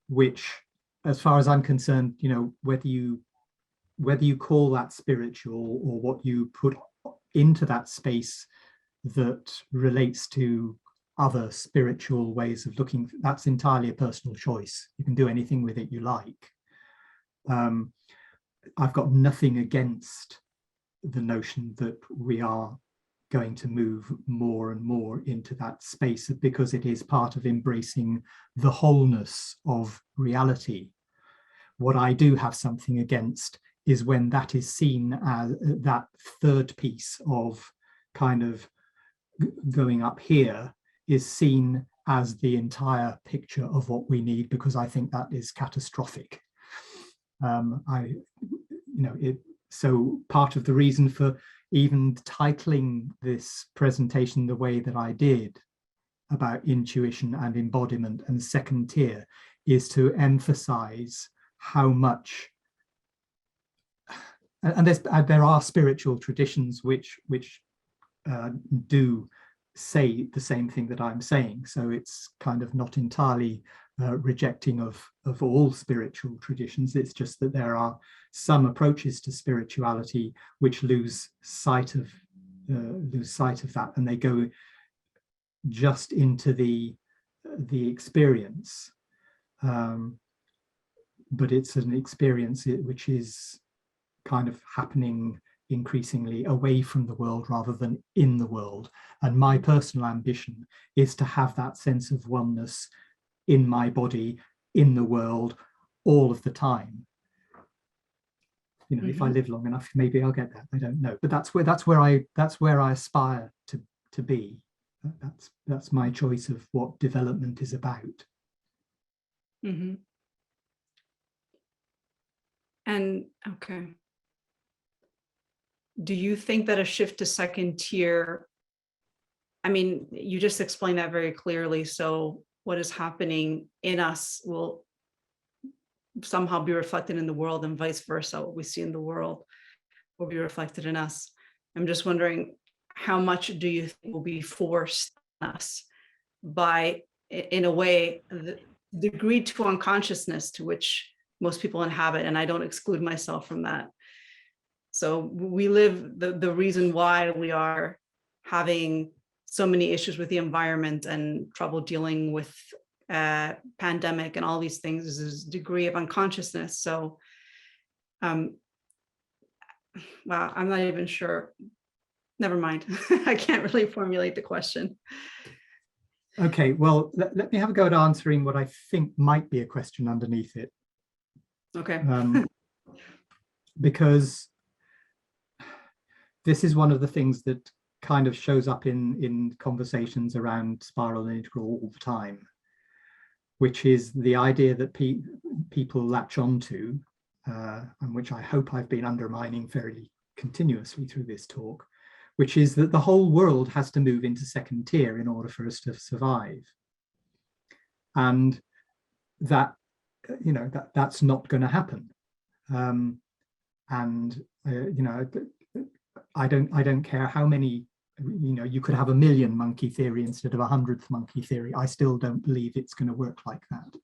which, as far as I'm concerned, whether you call that spiritual, or what you put into that space that relates to other spiritual ways of looking, that's entirely a personal choice. You can do anything with it you like. I've got nothing against the notion that we are going to move more and more into that space, because it is part of embracing the wholeness of reality. What I do have something against is when that is seen as that third piece of kind of going up here is seen as the entire picture of what we need, because I think that is catastrophic. So part of the reason for even titling this presentation the way that I did about intuition and embodiment and second tier is to emphasize how much, and there are spiritual traditions which do say the same thing that I'm saying. So it's kind of not entirely rejecting of all spiritual traditions. It's just that there are some approaches to spirituality which lose sight of that, and they go just into the experience. But it's an experience which is kind of happening increasingly away from the world rather than in the world. And my personal ambition is to have that sense of oneness in my body, in the world, all of the time. You know, if I live long enough, maybe I'll get that. I don't know, but that's where I aspire to be. That's my choice of what development is about. Mm-hmm. And okay. Do you think that a shift to second tier, I mean, you just explained that very clearly. So what is happening in us will somehow be reflected in the world, and vice versa. What we see in the world will be reflected in us. I'm just wondering, how much do you think will be forced on us by, in a way, the degree to unconsciousness to which most people inhabit, and I don't exclude myself from that. So we live, the reason why we are having so many issues with the environment and trouble dealing with pandemic and all these things is this degree of unconsciousness. So, well, I'm not even sure. Never mind. I can't really formulate the question. Okay, well, let me have a go at answering what I think might be a question underneath it. Okay. Because this is one of the things that kind of shows up in conversations around spiral and integral all the time, which is the idea that people latch onto, and which I hope I've been undermining fairly continuously through this talk, which is that the whole world has to move into second tier in order for us to survive. And that, you know, that's not going to happen. You know, I don't care how many, you know, you could have 1,000,000 monkey theory instead of 100th monkey theory. I still don't believe it's going to work like that.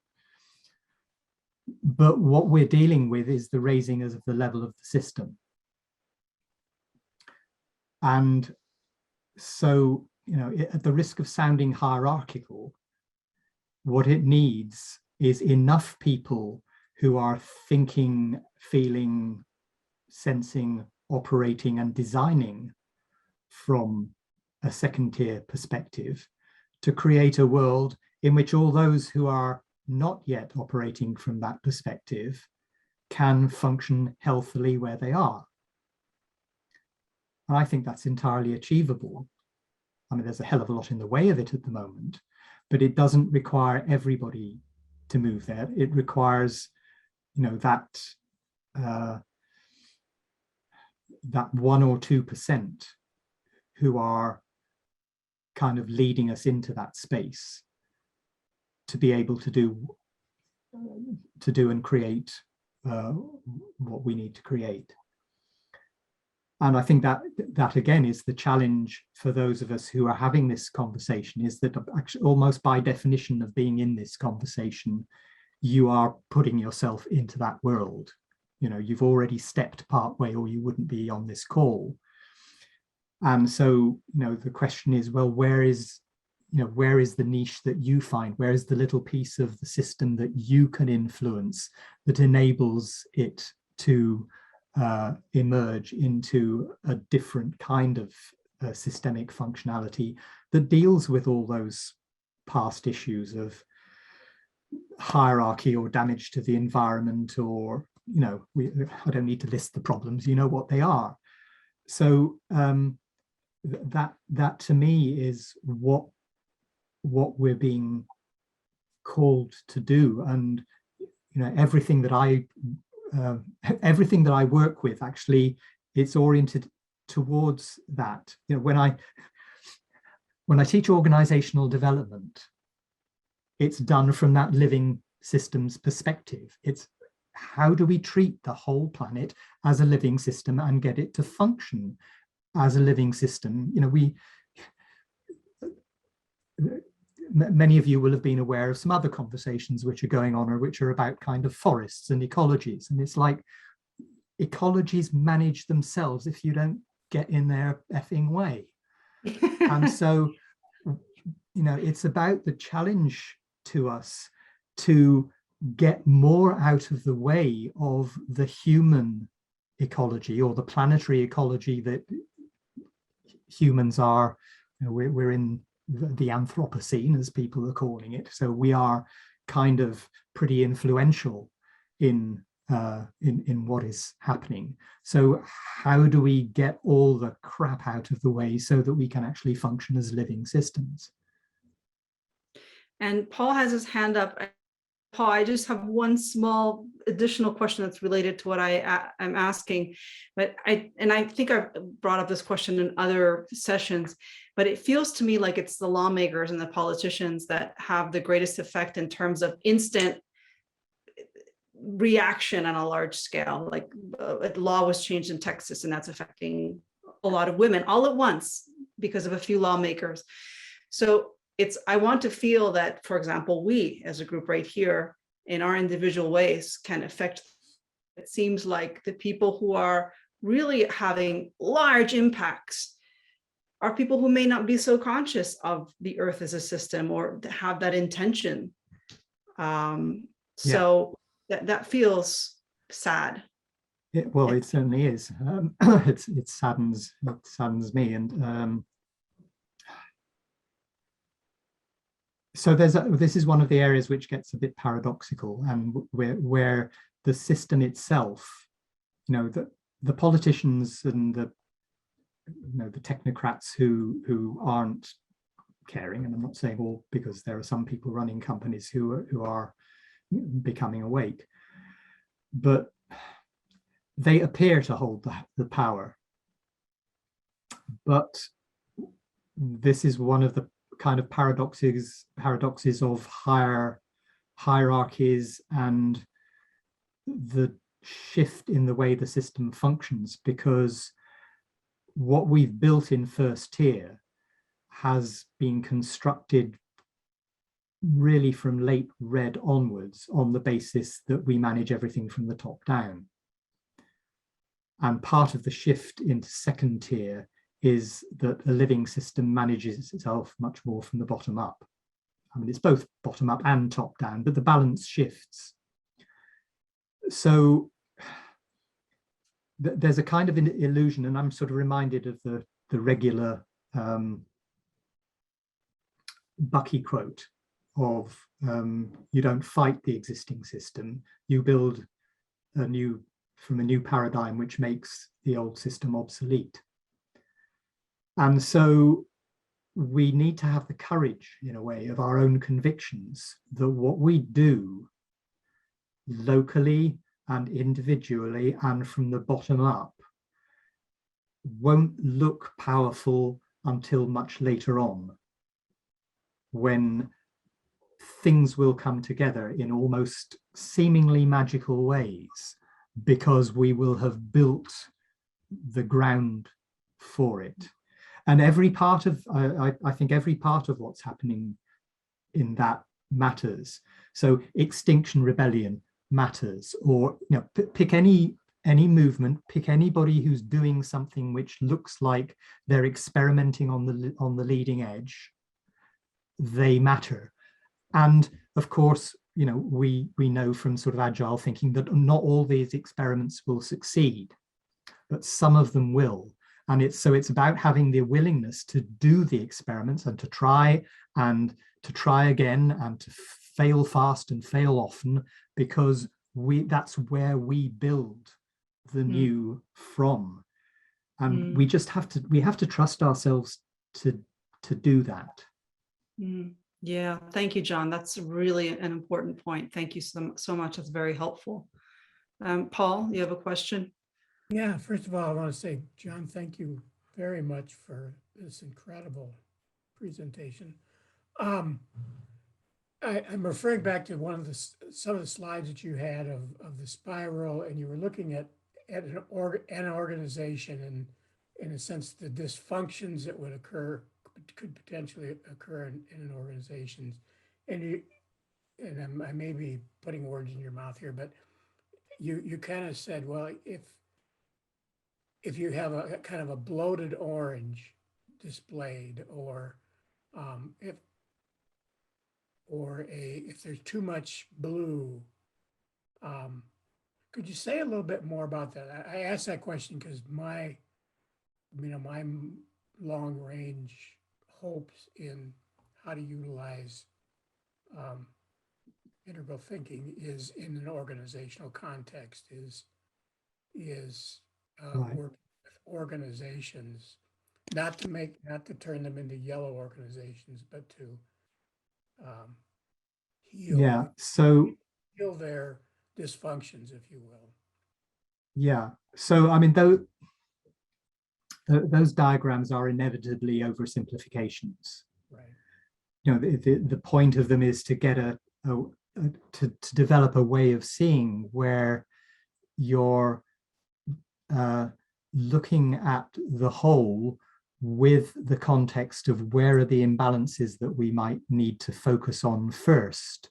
But what we're dealing with is the raising of the level of the system. And so, you know, at the risk of sounding hierarchical, what it needs is enough people who are thinking, feeling, sensing, operating and designing from a second tier perspective to create a world in which all those who are not yet operating from that perspective can function healthily where they are. And I think that's entirely achievable. I mean, there's a hell of a lot in the way of it at the moment, but it doesn't require everybody to move there. It requires, you know, that 1 or 2% who are kind of leading us into that space to be able to do and create what we need to create. And I think that again is the challenge for those of us who are having this conversation, is that actually almost by definition of being in this conversation, you are putting yourself into that world. You know, you've already stepped part way or you wouldn't be on this call. And so, you know, the question is, well, where is the niche that you find? Where is the little piece of the system that you can influence that enables it to emerge into a different kind of systemic functionality that deals with all those past issues of hierarchy or damage to the environment, or, you know, I don't need to list the problems, you know what they are. So that to me is what we're being called to do. And, you know, everything that I everything that I work with, actually, it's oriented towards that. You know, when I teach organizational development, it's done from that living systems perspective. It's how do we treat the whole planet as a living system and get it to function as a living system? You know, many of you will have been aware of some other conversations which are going on, or which are about kind of forests and ecologies. And it's like, ecologies manage themselves if you don't get in their effing way. And so, you know, it's about the challenge to us to get more out of the way of the human ecology, or the planetary ecology that humans are. You know, we're in the Anthropocene, as people are calling it. So we are kind of pretty influential in what is happening. So how do we get all the crap out of the way so that we can actually function as living systems? And Paul has his hand up. Paul, I just have one small additional question that's related to what I'm asking, but I think I've brought up this question in other sessions, but it feels to me like it's the lawmakers and the politicians that have the greatest effect in terms of instant reaction on a large scale. Like a law was changed in Texas, and that's affecting a lot of women all at once because of a few lawmakers. So I want to feel that, for example, we as a group right here in our individual ways can affect. It seems like the people who are really having large impacts are people who may not be so conscious of the earth as a system, or have that intention. So that feels sad. Well, it certainly is. It saddens me. And so this is one of the areas which gets a bit paradoxical, and where the system itself, you know, the politicians and the technocrats who aren't caring, and I'm not saying all, because there are some people running companies who are becoming awake, but they appear to hold the power. But this is one of the kind of paradoxes of higher hierarchies and the shift in the way the system functions, because what we've built in first tier has been constructed really from late red onwards on the basis that we manage everything from the top down. And part of the shift into second tier is that a living system manages itself much more from the bottom up. I mean, it's both bottom up and top down, but the balance shifts. So there's a kind of an illusion, and I'm sort of reminded of the regular Bucky quote of you don't fight the existing system, you build from a new paradigm which makes the old system obsolete. And so we need to have the courage, in a way, of our own convictions that what we do locally and individually and from the bottom up won't look powerful until much later on, when things will come together in almost seemingly magical ways, because we will have built the ground for it. And every part of, I think every part of what's happening in that matters. So Extinction Rebellion matters, or pick any movement, pick anybody who's doing something which looks like they're experimenting on the leading edge. They matter. And of course, we know from sort of agile thinking that not all these experiments will succeed, but some of them will. And it's about having the willingness to do the experiments and to try again and to fail fast and fail often, because that's where we build the new from. And we have to trust ourselves to do that. Yeah, thank you, John. That's really an important point. Thank you so much. That's very helpful. Paul, you have a question? Yeah, first of all, I want to say, John, thank you very much for this incredible presentation. I'm referring back to some of the slides that you had of the spiral, and you were looking at an organization and, in a sense, the dysfunctions that would occur, could potentially occur in an organization. And I may be putting words in your mouth here, but you kind of said, well, if you have a kind of a bloated orange displayed, or if there's too much blue, could you say a little bit more about that? I asked that question because my long range hopes in how to utilize integral thinking is in an organizational context, is Right. work with organizations, not to turn them into yellow organizations, but to Yeah. So heal their dysfunctions, if you will. yeah. So I mean, those diagrams are inevitably oversimplifications. Right. You know, the point of them is to get to develop a way of seeing where you're looking at the whole with the context of where are the imbalances that we might need to focus on first.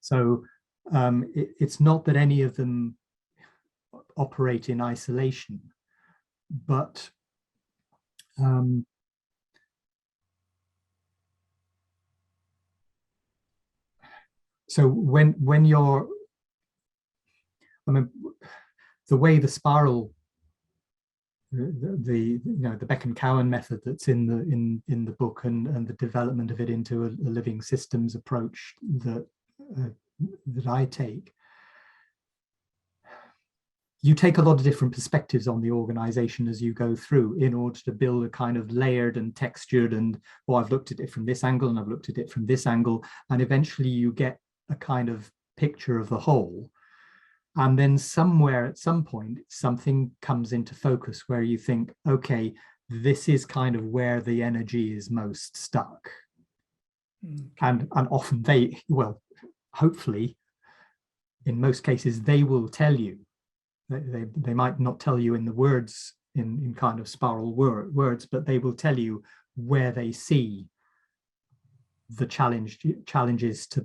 So it's not that any of them operate in isolation, but so when you're, I mean, the way the spiral, the Beck and Cowan method that's in the book, and the development of it into a living systems approach that I take, you take a lot of different perspectives on the organization as you go through in order to build a kind of layered and textured, and I've looked at it from this angle and I've looked at it from this angle, and eventually you get a kind of picture of the whole. And then somewhere at some point, something comes into focus where you think, okay, this is kind of where the energy is most stuck. Okay. And often hopefully, in most cases, they will tell you. They might not tell you in the words, in kind of spiral words, but they will tell you where they see the challenges to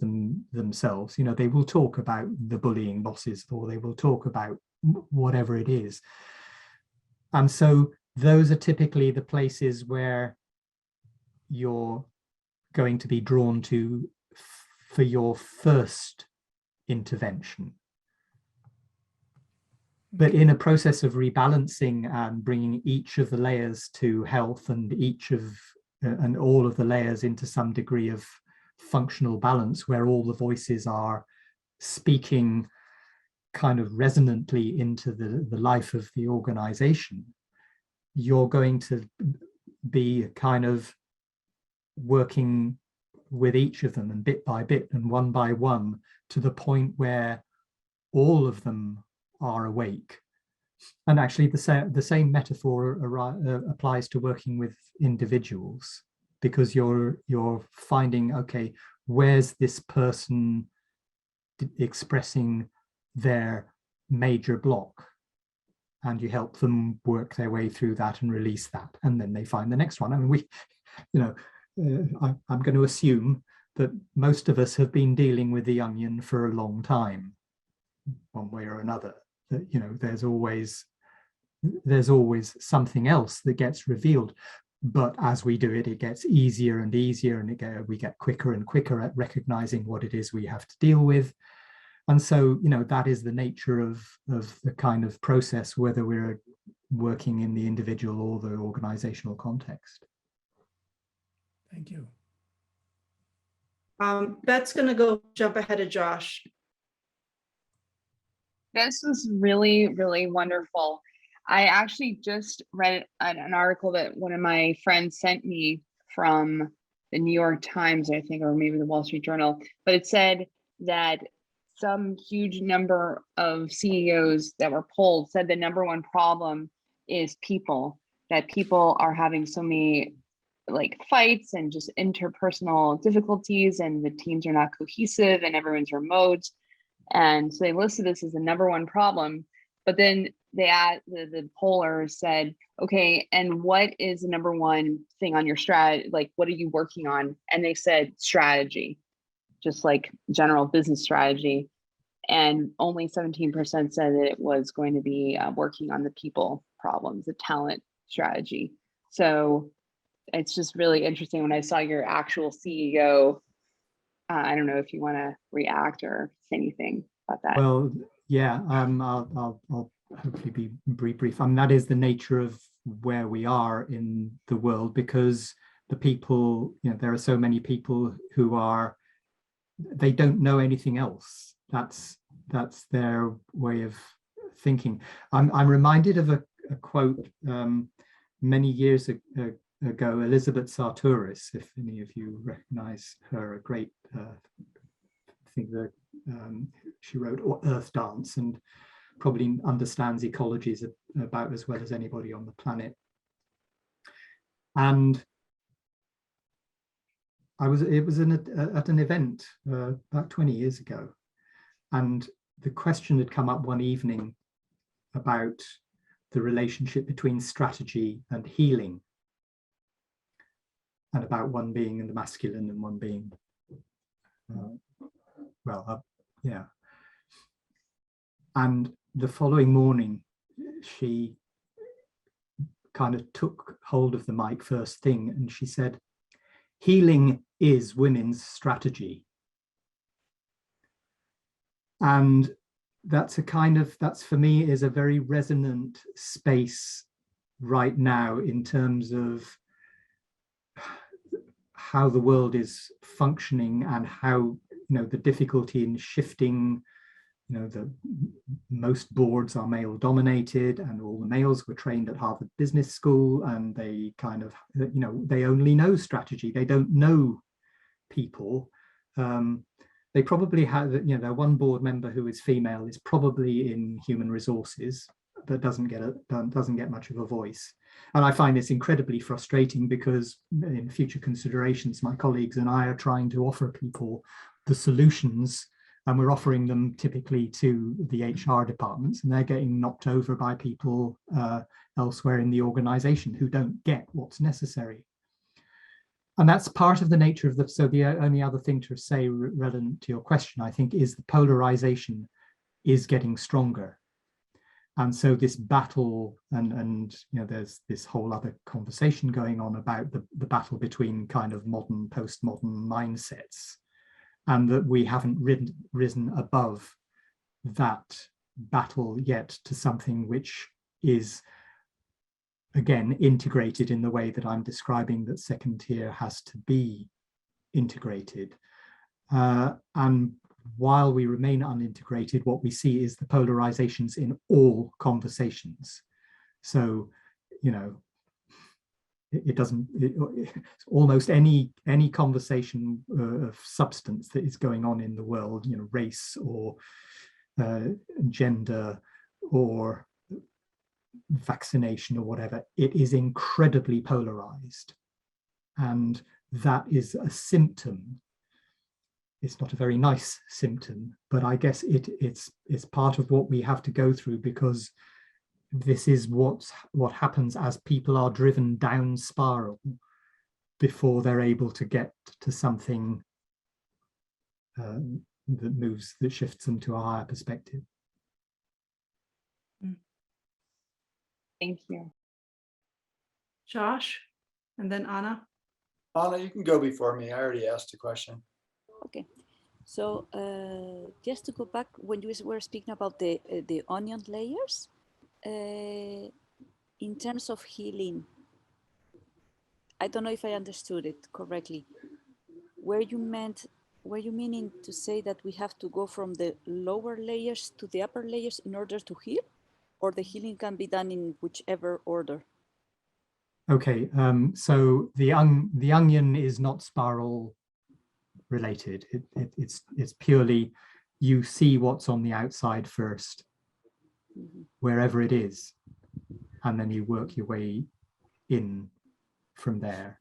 themselves. You know, they will talk about the bullying bosses, or they will talk about whatever it is. And so those are typically the places where you're going to be drawn to for your first intervention. But in a process of rebalancing and bringing each of the layers to health, and and all of the layers into some degree of functional balance, where all the voices are speaking kind of resonantly into the life of the organization, you're going to be kind of working with each of them, and bit by bit and one by one, to the point where all of them are awake. And actually the same metaphor applies to working with individuals, because you're finding, okay, where's this person expressing their major block, and you help them work their way through that and release that, and then they find the next one. I mean, I'm going to assume that most of us have been dealing with the onion for a long time, one way or another. That, you know, there's always something else that gets revealed, but as we do it, it gets easier and easier, and we get quicker and quicker at recognizing what it is we have to deal with. And so, you know, that is the nature of the kind of process, whether we're working in the individual or the organizational context. Thank you. Beth's going to jump ahead of Josh. This was really, really wonderful. I actually just read an article that one of my friends sent me from the New York Times, I think, or maybe the Wall Street Journal, but it said that some huge number of CEOs that were polled said the number one problem is people, that people are having so many like fights and just interpersonal difficulties, and the teams are not cohesive and everyone's remote. And so they listed this as the number one problem. But then they add the pollers said, okay, and what is the number one thing on your strategy? Like, what are you working on? And they said strategy, just like general business strategy. And only 17% said that it was going to be working on the people problems, the talent strategy. So it's just really interesting when I saw your actual CEO. I don't know if you want to react or say anything about that. Well, yeah, I'll hopefully be brief. I mean, that is the nature of where we are in the world, because the people, you know, there are so many people who are, they don't know anything else. That's their way of thinking. I'm reminded of a quote many years ago, Elizabeth Sartoris, if any of you recognize her, a great, I think that she wrote Earth Dance and probably understands ecologies about as well as anybody on the planet. And it was at an event about 20 years ago, and the question had come up one evening about the relationship between strategy and healing, and about one being in the masculine and one being, yeah. And the following morning, she kind of took hold of the mic first thing, and she said, "Healing is women's strategy." And that's a kind of, that's for me is a very resonant space right now in terms of how the world is functioning, and how, you know, the difficulty in shifting, you know, the most boards are male dominated, and all the males were trained at Harvard Business School, and they kind of, you know, they only know strategy, they don't know people. They probably have, you know, their one board member who is female is probably in human resources, but doesn't get much of a voice. And I find this incredibly frustrating, because in future considerations, my colleagues and I are trying to offer people the solutions, and we're offering them typically to the HR departments, and they're getting knocked over by people elsewhere in the organization who don't get what's necessary. And that's part of the nature of so the only other thing to say relevant to your question, I think, is the polarization is getting stronger. And so this battle, and you know, there's this whole other conversation going on about the battle between kind of modern, postmodern mindsets, and that we haven't risen above that battle yet to something which is, again, integrated in the way that I'm describing that second tier has to be integrated. And while we remain unintegrated, what we see is the polarizations in all conversations. So, you know, almost any conversation of substance that is going on in the world, you know, race or gender or vaccination or whatever, it is incredibly polarized. And that is a symptom. It's not a very nice symptom, but I guess it's part of what we have to go through, because this is what happens as people are driven down spiral before they're able to get to something that shifts them to a higher perspective. Thank you. Josh, and then Anna. Anna, you can go before me. I already asked a question. Okay, so just to go back, when you were speaking about the onion layers, in terms of healing, I don't know if I understood it correctly. Were you meaning to say that we have to go from the lower layers to the upper layers in order to heal, or the healing can be done in whichever order? Okay, so the onion is not spiral related. It's purely you see what's on the outside first, wherever it is, and then you work your way in from there.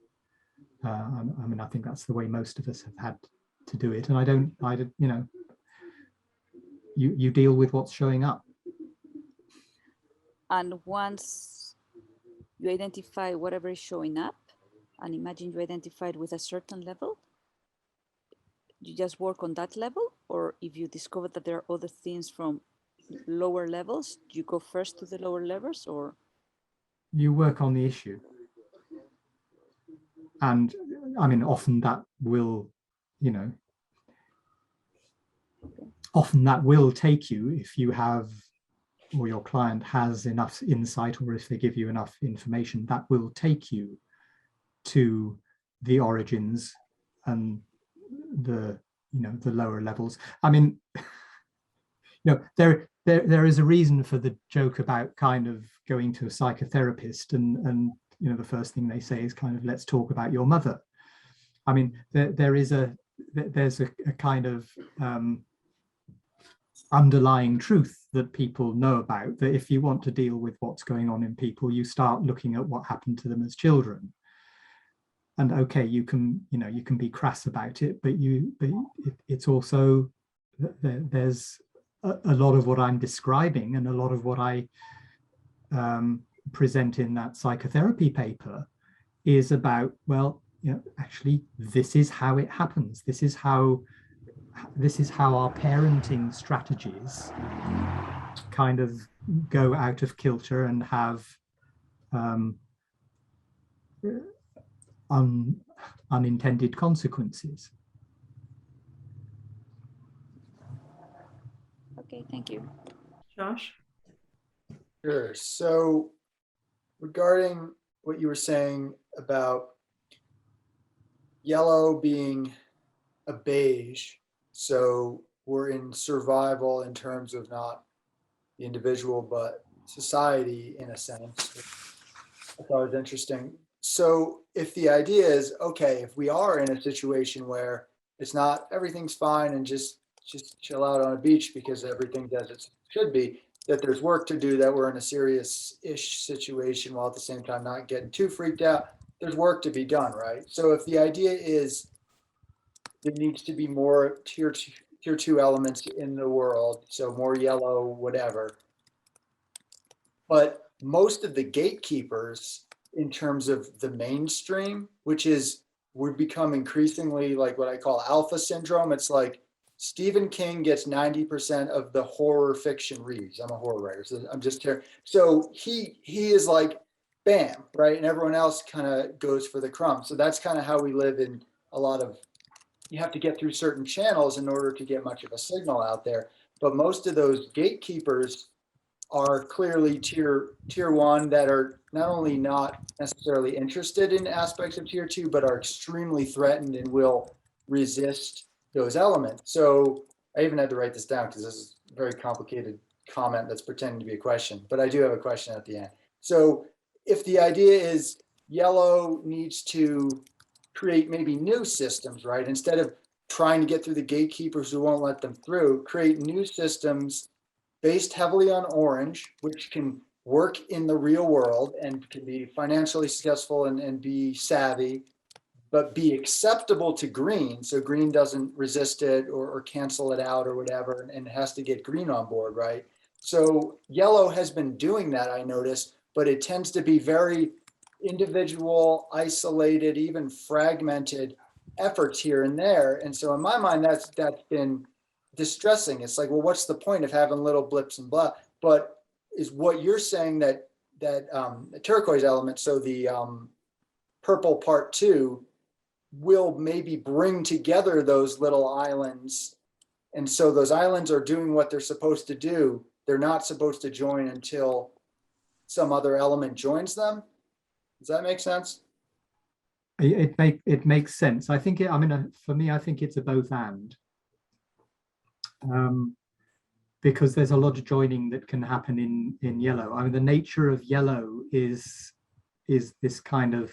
I mean, I think that's the way most of us have had to do it. And you know, you deal with what's showing up. And once you identify whatever is showing up, and imagine you identified with a certain level, you just work on that level, or if you discover that there are other things from lower levels, you go first to the lower levels, or? You work on the issue. And I mean, often that will, you know, often that will take you, if you have, or your client has enough insight, or if they give you enough information, that will take you to the origins and the, you know, the lower levels. I mean, you know, there is a reason for the joke about kind of going to a psychotherapist and you know, the first thing they say is kind of, let's talk about your mother. I mean, there's a kind of underlying truth that people know about, that if you want to deal with what's going on in people, you start looking at what happened to them as children. And okay, you can be crass about it, but it's also, there's a lot of what I'm describing, and a lot of what I present in that psychotherapy paper is about, well, you know, actually this is how it happens. This is how our parenting strategies kind of go out of kilter and have unintended consequences. Okay, thank you. Josh? Sure. So regarding what you were saying about yellow being a beige, so we're in survival in terms of not the individual, but society in a sense. I thought it was interesting. So if the idea is, okay, if we are in a situation where it's not, everything's fine and just chill out on a beach because everything does it should be, that there's work to do, that we're in a serious-ish situation while at the same time not getting too freaked out, there's work to be done, right? So if the idea is there needs to be more tier two elements in the world, so more yellow, whatever, but most of the gatekeepers in terms of the mainstream, which is, we're become increasingly like what I call alpha syndrome. It's like Stephen King gets 90% of the horror fiction reads. I'm a horror writer, so I'm just here. So he is like, bam, right? And everyone else kind of goes for the crumbs. So that's kind of how we live in a lot of, you have to get through certain channels in order to get much of a signal out there. But most of those gatekeepers are clearly tier one, that are not only not necessarily interested in aspects of tier two, but are extremely threatened and will resist those elements. So I even had to write this down because this is a very complicated comment that's pretending to be a question, but I do have a question at the end. So if the idea is yellow needs to create maybe new systems, right? Instead of trying to get through the gatekeepers who won't let them through, create new systems based heavily on orange, which can work in the real world and can be financially successful and be savvy, but be acceptable to green. So green doesn't resist it or cancel it out or whatever, and it has to get green on board, right? So yellow has been doing that, I notice, but it tends to be very individual, isolated, even fragmented efforts here and there. And so in my mind, that's been distressing. It's like, well, what's the point of having little blips and blah? But is what you're saying that the turquoise element, so the purple part 2, will maybe bring together those little islands. And so those islands are doing what they're supposed to do. They're not supposed to join until some other element joins them. Does that make sense? It makes sense. I think for me, I think it's a both and. Because there's a lot of joining that can happen in yellow. I mean, the nature of yellow is this kind of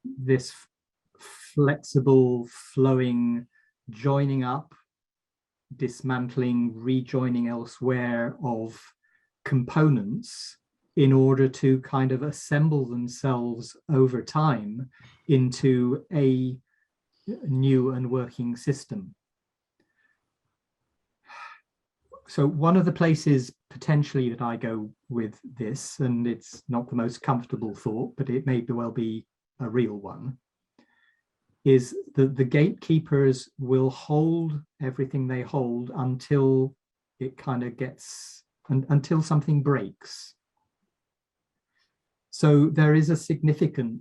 this flexible, flowing, joining up dismantling, rejoining elsewhere of components in order to kind of assemble themselves over time into a new and working system. So one of the places potentially that I go with this, and it's not the most comfortable thought, but it may well be a real one, is that the gatekeepers will hold everything they hold until it kind of gets, until something breaks. So there is a significant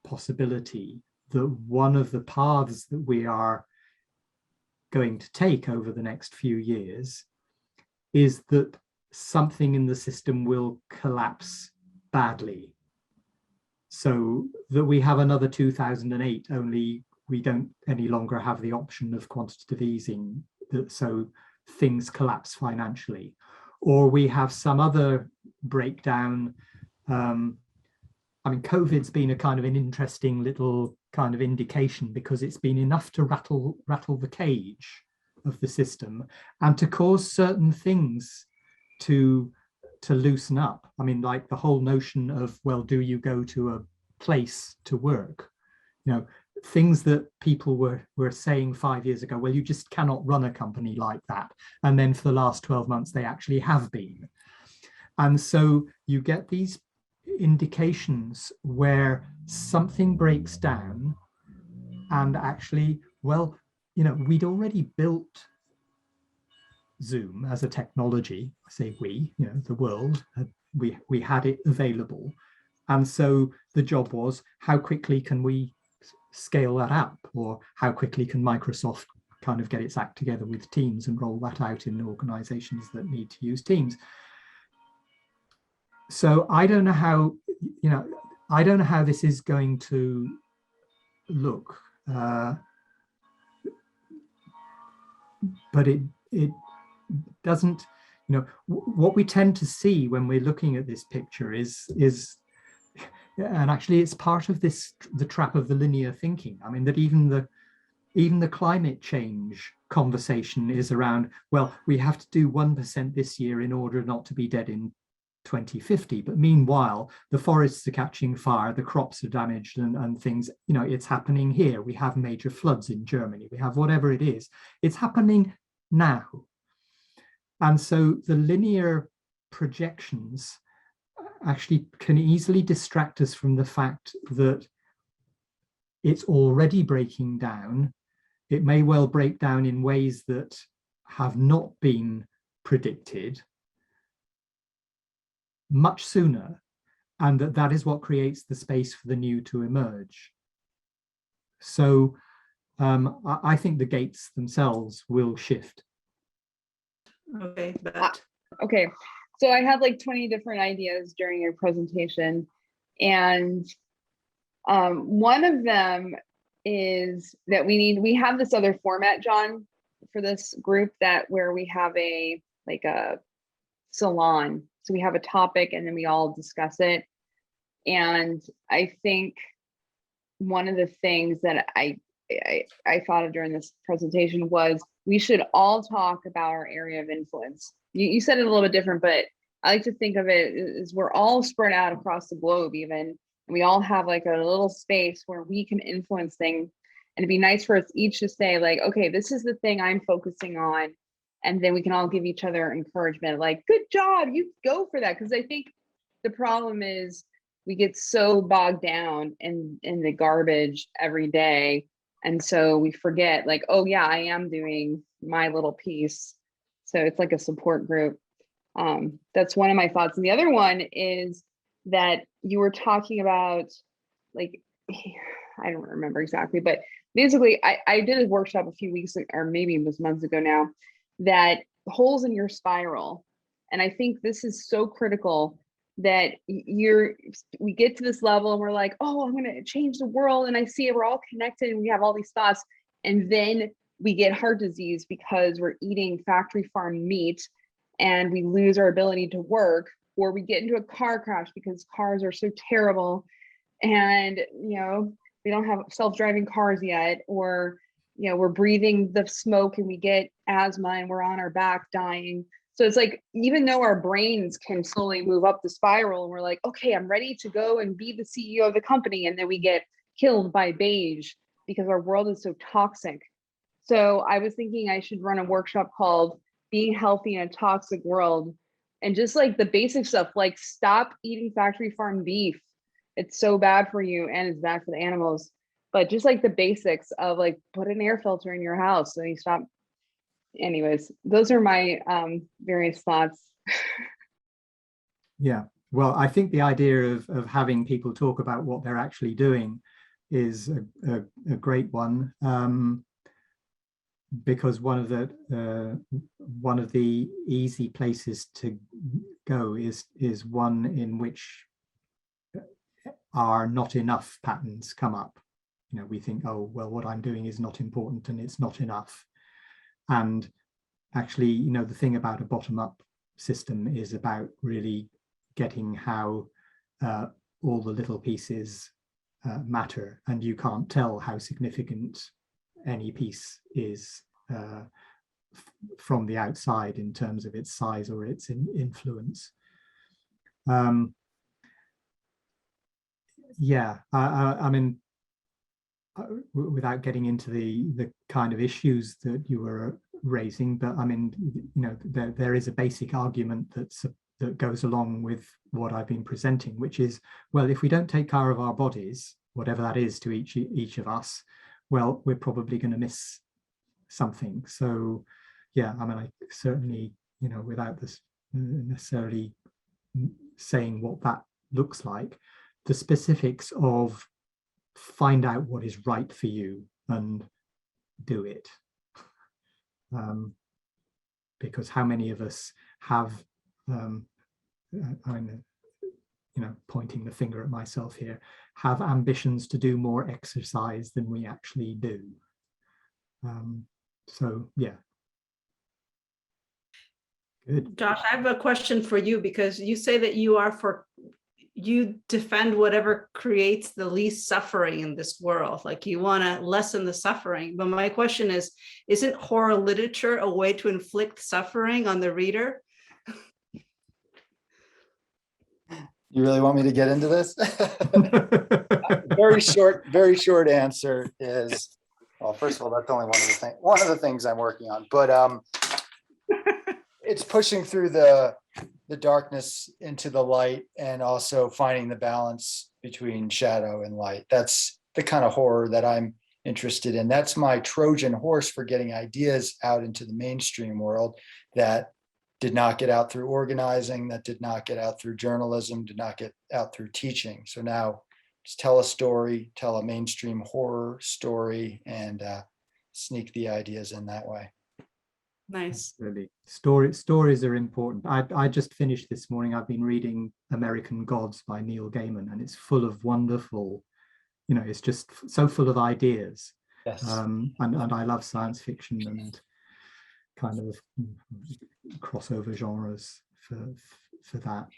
possibility that one of the paths that we are going to take over the next few years is that something in the system will collapse badly, so that we have another 2008, only we don't any longer have the option of quantitative easing, so things collapse financially, or we have some other breakdown. I mean, COVID's been a kind of an interesting little kind of indication, because it's been enough to rattle the cage of the system and to cause certain things to loosen up. I mean, like the whole notion of, well, do you go to a place to work? You know, things that people were saying 5 years ago, well, you just cannot run a company like that. And then for the last 12 months, they actually have been. And so you get these indications where something breaks down, and actually, well, you know, we'd already built Zoom as a technology. I say we, you know, the world, we had it available. And so the job was, how quickly can we scale that up, or how quickly can Microsoft kind of get its act together with Teams and roll that out in organizations that need to use Teams. So I don't know how, you know, I don't know how this is going to look, but it doesn't, you know, what we tend to see when we're looking at this picture is, and actually it's part of this, the trap of the linear thinking. I mean, that even the climate change conversation is around, well, we have to do 1% this year in order not to be dead in 2050, but meanwhile the forests are catching fire, the crops are damaged, and things, you know, it's happening here. We have major floods in Germany, we have whatever it is, it's happening now. And so the linear projections actually can easily distract us from the fact that it's already breaking down. It may well break down in ways that have not been predicted much sooner, and that is what creates the space for the new to emerge. So I think the gates themselves will shift. Okay, but Okay, so I had like 20 different ideas during your presentation, and one of them is that we have this other format, John, for this group, that where we have a salon. So we have a topic and then we all discuss it. And I think one of the things that I thought of during this presentation was we should all talk about our area of influence. You said it a little bit different, but I like to think of it as we're all spread out across the globe even, and we all have like a little space where we can influence things. And it'd be nice for us each to say like, okay, this is the thing I'm focusing on. And then we can all give each other encouragement, like, good job, you go for that. Because I think the problem is we get so bogged down in the garbage every day. And so we forget like, oh yeah, I am doing my little piece. So it's like a support group. That's one of my thoughts. And the other one is that you were talking about, like, I don't remember exactly, but basically I did a workshop a few weeks ago, or maybe it was months ago now, that holes in your spiral. And I think this is so critical that we get to this level and we're like, oh, I'm going to change the world. And I see it, we're all connected and we have all these thoughts. And then we get heart disease because we're eating factory farm meat and we lose our ability to work, or we get into a car crash because cars are so terrible and, you know, we don't have self-driving cars yet, or we're breathing the smoke and we get asthma and we're on our back dying. So it's like, even though our brains can slowly move up the spiral and we're like, okay, I'm ready to go and be the CEO of the company. And then we get killed by beige because our world is so toxic. So I was thinking I should run a workshop called Being Healthy in a Toxic World. And just like the basic stuff, like stop eating factory farm beef. It's so bad for you and it's bad for the animals. But just like the basics of like put an air filter in your house so you stop. Anyways, those are my various thoughts. Yeah, well, I think the idea of having people talk about what they're actually doing is a great one, because one of the easy places to go is one in which our not enough patterns come up. We think, oh, well, what I'm doing is not important and it's not enough. And actually, the thing about a bottom-up system is about really getting how all the little pieces matter, and you can't tell how significant any piece is from the outside in terms of its size or its influence. Yeah, I mean, without getting into the kind of issues that you were raising, but I mean, there is a basic argument that goes along with what I've been presenting, which is, well, if we don't take care of our bodies, whatever that is to each of us, well, we're probably going to miss something. So yeah, I mean, I certainly, without this necessarily saying what that looks like, the specifics of find out what is right for you and do it. Because how many of us have, I'm pointing the finger at myself here, have ambitions to do more exercise than we actually do. So yeah. Good. Josh, I have a question for you, because you say that you defend whatever creates the least suffering in this world. Like you want to lessen the suffering. But my question is, isn't horror literature a way to inflict suffering on the reader? You really want me to get into this? Very short answer is, well, first of all, that's only one of the things I'm working on, but it's pushing through the darkness into the light, and also finding the balance between shadow and light. That's the kind of horror that I'm interested in. That's my Trojan horse for getting ideas out into the mainstream world that did not get out through organizing, that did not get out through journalism, did not get out through teaching. So now just tell a story, tell a mainstream horror story, and sneak the ideas in that way. Nice. Really, stories are important. I just finished this morning. I've been reading American Gods by Neil Gaiman, and it's full of wonderful, it's just so full of ideas. Yes. And I love science fiction and kind of crossover genres for that.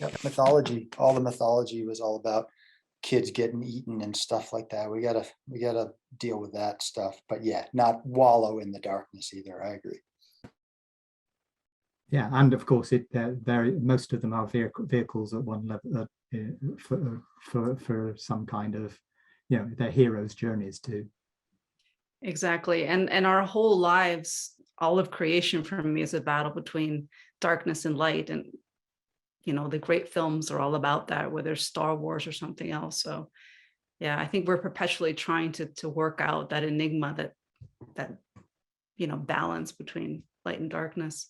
Yep. Mythology. All the mythology was all about kids getting eaten and stuff like that. We gotta deal with that stuff, but yeah, not wallow in the darkness either. I agree. Yeah, and of course, most of them are vehicles at one level for some kind of, their heroes' journeys too. Exactly. And our whole lives, all of creation for me is a battle between darkness and light. And, the great films are all about that, whether it's Star Wars or something else. So yeah, I think we're perpetually trying to work out that enigma, that balance between light and darkness.